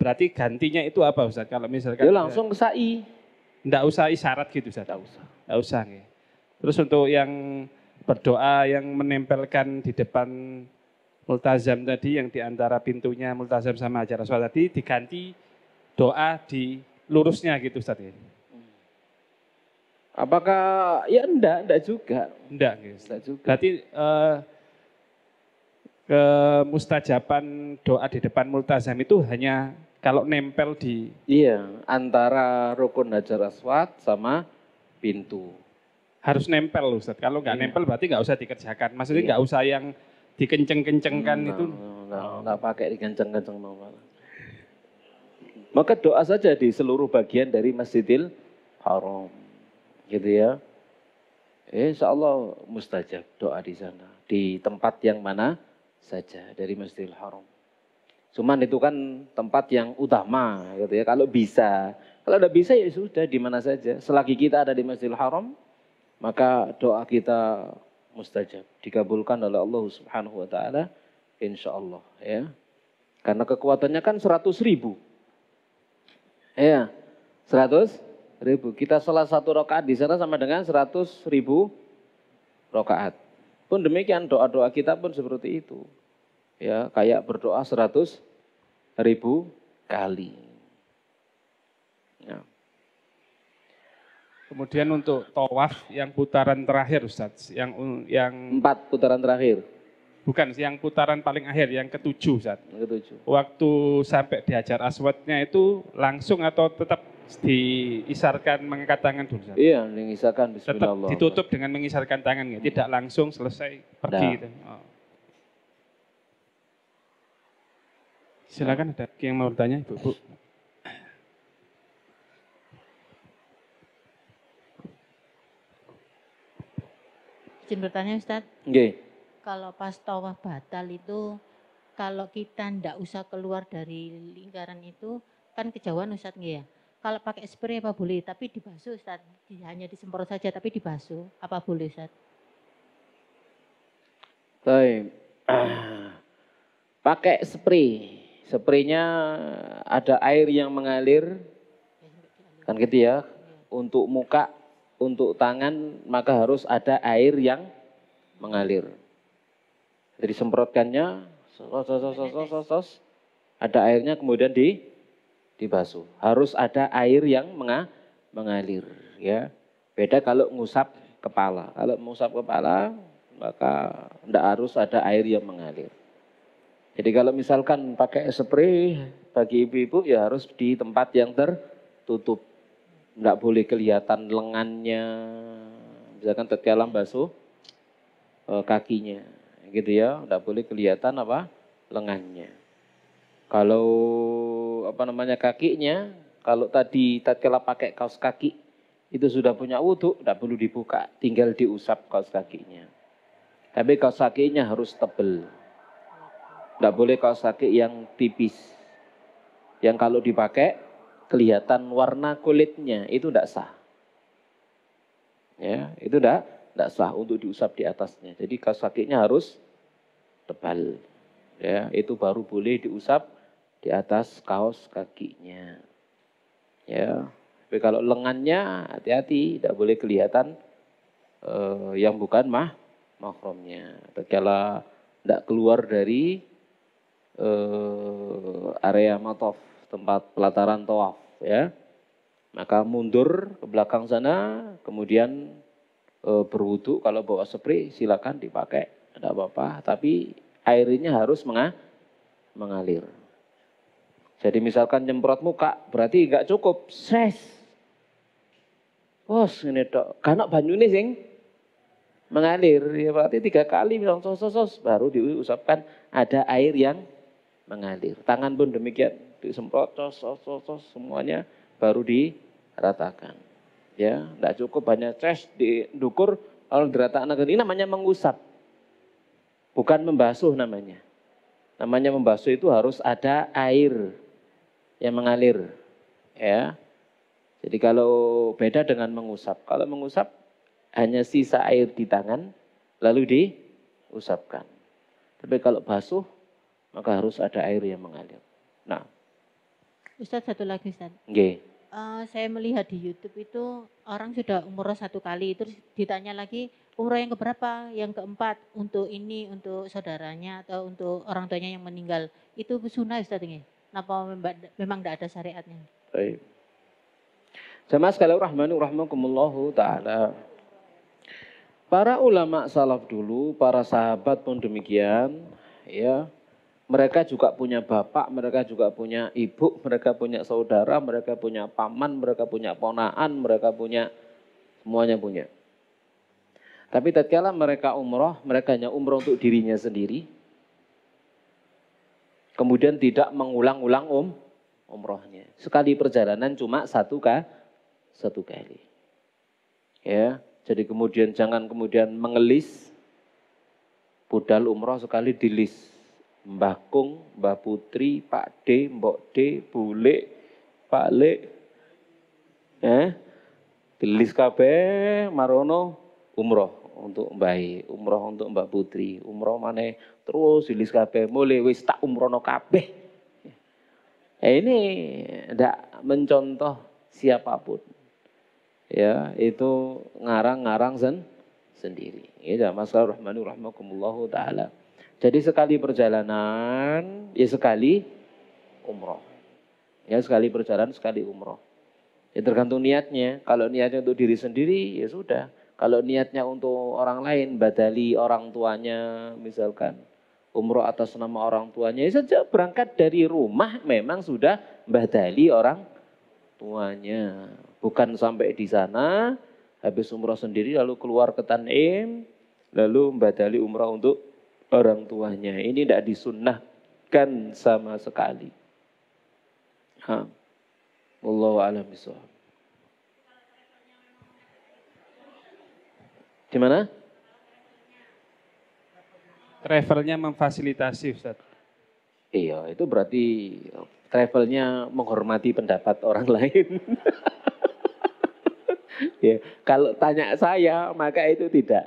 Berarti gantinya itu apa Ustadz? Kalau misalkan ya langsung ke sa'i. Enggak usah isyarat gitu Ustadz. Enggak usah nih. Terus untuk yang berdoa yang menempelkan di depan multazam tadi yang di antara pintunya multazam sama Hajar Aswad tadi diganti doa di lurusnya gitu Ustadz ya. Apakah ya enggak juga. Enggak juga. Berarti kemustajaban doa di depan multazam itu hanya kalau nempel di antara rukun Hajar Aswad sama pintu. Harus nempel Ustaz. Kalau nggak nempel berarti nggak usah dikerjakan. Maksudnya nggak usah yang dikenceng-kencengkan itu. Nggak pakai dikenceng-kenceng malah. Maka doa saja di seluruh bagian dari Masjidil Haram. Gitu ya. Insya Allah mustajab doa di sana. Di tempat yang mana saja dari Masjidil Haram. Cuman itu kan tempat yang utama gitu ya. Kalau bisa. Kalau udah bisa ya sudah di mana saja. Selagi kita ada di Masjidil Haram, maka doa kita mustajab. Dikabulkan oleh Allah Subhanahu wa taala insya Allah ya. Karena kekuatannya kan 100.000. Ya. 100.000. Kita sholat 1 rakaat di sana sama dengan 100.000 rakaat. Pun demikian doa-doa kita pun seperti itu. Ya, kayak berdoa 100.000 kali. Ya. Kemudian untuk tawaf yang putaran terakhir Ustaz, yang 4 putaran terakhir. Bukan, yang putaran paling akhir, yang ketujuh, Ustaz. Yang ketujuh. Waktu sampai di Hajar Aswadnya itu langsung atau tetap diisarkan mengangkat tangan dulu, Ustaz? Iya, mengisarkan Tetap bismillah. ditutup dengan mengisarkan tangan, ya? Tidak langsung selesai pergi. Nah. Gitu. Oh. Silakan, ada yang mau bertanya, Ibu. Izin bertanya Ustaz. Nggih. Kalau pas tawaf batal itu, kalau kita ndak usah keluar dari lingkaran itu, kan kejauhan Ustaz nggih ya? Kalau pakai spray apa boleh? Tapi dibasuh Ustaz. Hanya disemprot saja tapi dibasuh. Apa boleh Ustaz? Baik. Pakai spray. Spraynya ada air yang mengalir. Kan gitu ya. Untuk muka, untuk tangan, maka harus ada air yang mengalir. Jadi semprotkannya, ada airnya kemudian dibasuh. Harus ada air yang mengalir. Ya. Beda kalau ngusap kepala. Kalau mengusap kepala, maka tidak harus ada air yang mengalir. Jadi kalau misalkan pakai spray, bagi ibu-ibu ya harus di tempat yang tertutup. Tidak boleh kelihatan lengannya, misalkan tatkala basuh kakinya, gitu ya, tidak boleh kelihatan apa lengannya. Kalau kakinya, kalau tadi tatkala pakai kaos kaki itu sudah punya wudhu, tidak perlu dibuka, tinggal diusap kaos kakinya. Tapi kaos kakinya harus tebal, tidak boleh kaos kaki yang tipis, yang kalau dipakai kelihatan warna kulitnya, itu tidak sah. Ya, itu tidak sah untuk diusap di atasnya. Jadi kaos kakinya harus tebal. Ya, itu baru boleh diusap di atas kaos kakinya. Ya, tapi kalau lengannya hati-hati, tidak boleh kelihatan yang bukan mahramnya. Tatkala tidak keluar dari area mataf, tempat pelataran tawaf, ya, maka mundur ke belakang sana, kemudian berwudu. Kalau bawa spray silakan dipakai, tidak apa-apa, tapi airnya harus mengalir. Jadi misalkan nyemprot muka, berarti nggak cukup ses. Bos ini dok, karena banyune sing mengalir, ya berarti 3 kali misalnya sos baru diusapkan ada air yang mengalir. Tangan pun demikian, disemprot sos semuanya baru diratakan. Ya, tidak cukup hanya didukur lalu diratakan. Ini namanya mengusap, bukan membasuh namanya. Namanya membasuh itu harus ada air yang mengalir. Ya, jadi kalau beda dengan mengusap. Kalau mengusap hanya sisa air di tangan lalu diusapkan. Tapi kalau basuh maka harus ada air yang mengalir. Nah, Ustaz satu lagi Ustaz. Nggih. Saya melihat di YouTube itu orang sudah umroh 1 kali, terus ditanya lagi umroh yang keberapa, yang keempat, untuk ini, untuk saudaranya atau untuk orang tuanya yang meninggal. Itu sunnah Ustaz ini. Kenapa memang tidak ada syariatnya? Baik. Jamaah sekalian rahimakumullah taala. Para ulama salaf dulu, para sahabat pun demikian, ya. Mereka juga punya bapak, mereka juga punya ibu, mereka punya saudara, mereka punya paman, mereka punya ponaan, mereka punya, semuanya punya. Tapi tatkala mereka umroh, mereka hanya umroh untuk dirinya sendiri. Kemudian tidak mengulang-ulang umrohnya. Sekali perjalanan cuma satu kali. Ya, jadi kemudian jangan kemudian mengelis, budal umroh sekali dilis. Mbah Kung, Mbah Putri, Pak D, Mbok D, Bule, Pak Le. Dilis kabeh marono umroh untuk Mbah, umroh untuk Mbak Putri, umroh maneh terus dilis kabeh mulai wis tak umrono kabeh. Ini ndak mencontoh siapapun. Ya, itu ngarang-ngarang sendiri. Ya, masalah rahmanur taala. Jadi sekali perjalanan, ya sekali umroh. Ya sekali perjalanan, sekali umroh. Ya tergantung niatnya. Kalau niatnya untuk diri sendiri, ya sudah. Kalau niatnya untuk orang lain, badali orang tuanya misalkan. umroh atas nama orang tuanya. Ya saja berangkat dari rumah memang sudah mbadali orang tuanya. Bukan sampai di sana, habis umroh sendiri lalu keluar ke Tan'im, lalu mbadali umroh untuk orang tuanya. Ini tidak disunnahkan sama sekali. Wallahu a'lam bishawab. Gimana? Travelnya memfasilitasi, Ustaz. Iya, itu berarti travelnya menghormati pendapat orang lain. Ya, kalau tanya saya, maka itu tidak.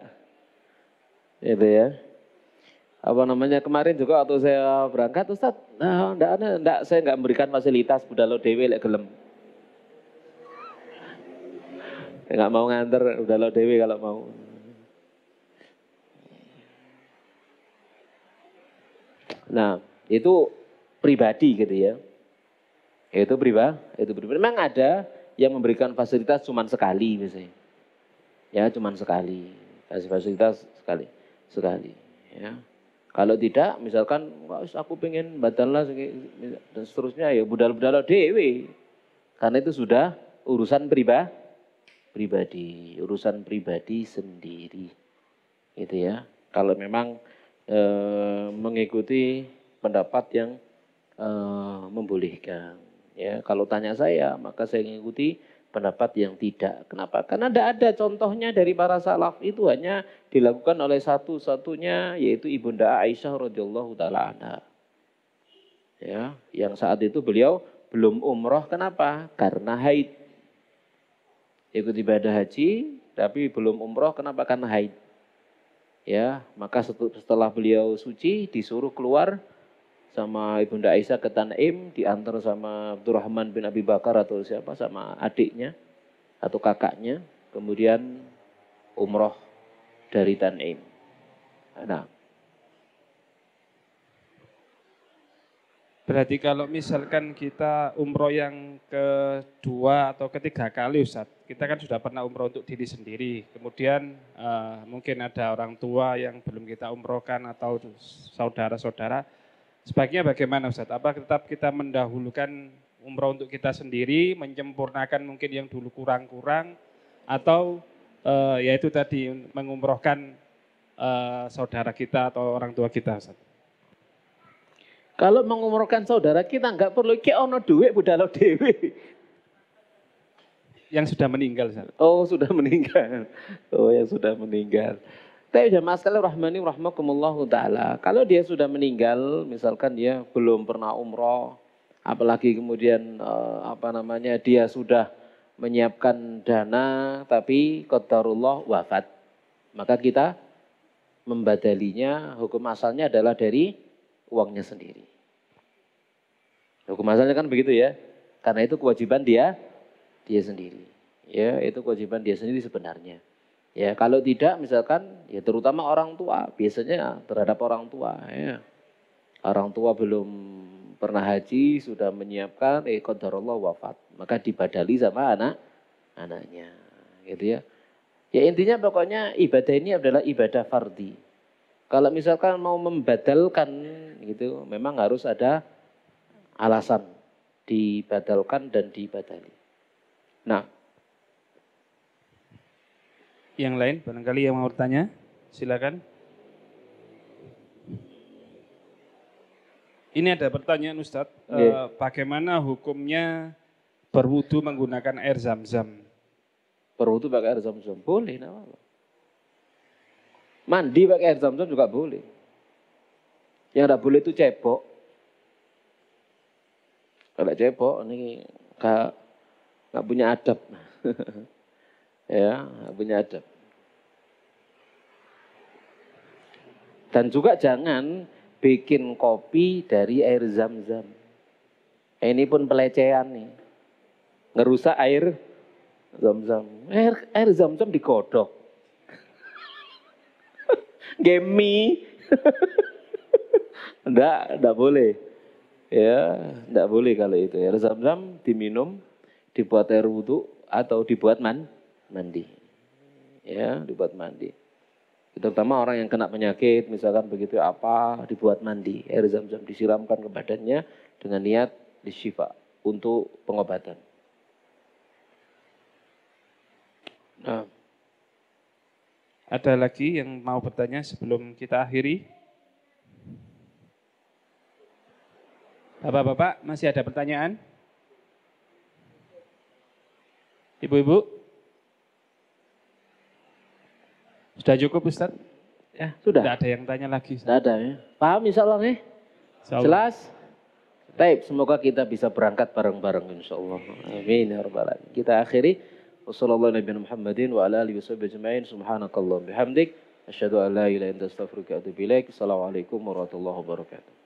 Itu ya. Apa namanya, kemarin juga waktu saya berangkat, Ustaz, saya enggak memberikan fasilitas budalo dewe lek gelem. Enggak mau nganter budalo dewe kalau mau. Nah, itu pribadi gitu ya. Itu pribadi. Memang ada yang memberikan fasilitas cuma sekali misalnya. Ya, cuma sekali. Kasih fasilitas sekali. Ya. Kalau tidak, misalkan, aku pengen badallah dan seterusnya, ya budal-budal dewe. Karena itu sudah urusan pribadi, urusan pribadi sendiri. Gitu ya. Kalau memang mengikuti pendapat yang membolehkan. Ya, kalau tanya saya, maka saya mengikuti pendapat yang tidak. Kenapa? Karena tidak ada contohnya dari para salaf, itu hanya dilakukan oleh satu-satunya, yaitu Ibunda Aisyah radhiyallahu taala anha. Ya, yang saat itu beliau belum umroh. Kenapa? Karena haid. Ikut ibadah haji, tapi belum umroh. Kenapa? Karena haid. Ya, maka setelah beliau suci disuruh keluar sama Ibunda Aisyah ke Tan'im, diantar sama Abdurrahman bin Abi Bakar atau siapa, sama adiknya atau kakaknya, kemudian umroh dari Tan'im. Nah, berarti kalau misalkan kita umroh yang kedua atau ketiga kali, Ustaz, kita kan sudah pernah umroh untuk diri sendiri. Kemudian mungkin ada orang tua yang belum kita umrohkan atau saudara-saudara. Sebaiknya bagaimana, Ustaz? Apa tetap kita mendahulukan umroh untuk kita sendiri, menyempurnakan mungkin yang dulu kurang-kurang, atau yaitu tadi mengumrohkan saudara kita atau orang tua kita, Ustaz? kalau mengumrohkan saudara kita nggak perlu ki ono duit budalo dewe. Yang sudah meninggal, Ustaz. Oh, sudah meninggal. Oh, yang sudah meninggal. Tapi jamaah sekalian rahmani rahmakumullahu taala. Kalau dia sudah meninggal, misalkan dia belum pernah umroh, apalagi kemudian dia sudah menyiapkan dana tapi qadarullah wafat, maka kita membadalinya, hukum asalnya adalah dari uangnya sendiri. Hukum asalnya kan begitu ya. Karena itu kewajiban dia sendiri. Ya, itu kewajiban dia sendiri sebenarnya. Ya, kalau tidak misalkan ya terutama orang tua, biasanya terhadap orang tua ya. Orang tua belum pernah haji sudah menyiapkan qadarullah wafat, maka dibadali sama anaknya. Gitu ya. Ya intinya pokoknya ibadah ini adalah ibadah fardhi. Kalau misalkan mau membadalkan gitu, memang harus ada alasan dibadalkan dan dibadali. Nah, yang lain barangkali yang mau bertanya, silakan. Ini ada pertanyaan, Ustadz, bagaimana hukumnya berwudu menggunakan air zam-zam? Berwudu pakai air zam-zam boleh, apa? Mandi pakai air zam-zam juga boleh. Yang tidak boleh itu cebok. Kalau cebok ini nggak punya adab. Ya, nggak punya adab. Dan juga jangan bikin kopi dari air zam-zam. Ini pun pelecehan nih. Ngerusak air zam-zam. Air zam-zam digodok. Gemi. Enggak boleh. Ya, enggak boleh kalau itu. Air zam-zam diminum, dibuat air wudhu atau dibuat mandi. Ya, dibuat mandi. Terutama orang yang kena penyakit, misalkan begitu apa, dibuat mandi, air zam-zam disiramkan ke badannya dengan niat disyifa untuk pengobatan. Nah. Ada lagi yang mau bertanya sebelum kita akhiri? Bapak-bapak, masih ada pertanyaan? Ibu-ibu? Sudah cukup, Ustaz? Ya, sudah. Tidak ada yang tanya lagi. Tidak ada ya. Paham insya Allah nih? Jelas? Baik, semoga kita bisa berangkat bareng-bareng insya Allah. Amin ya rabbal alamin. Kita akhiri. Wassalamualaikum warahmatullahi wabarakatuh. Wa ala alihi washabihi ajma'in. Subhanakallahumma bihamdik. Asyhadu an la ilaha illa anta astaghfiruka wa atubu ilaik. Assalamualaikum warahmatullahi wabarakatuh.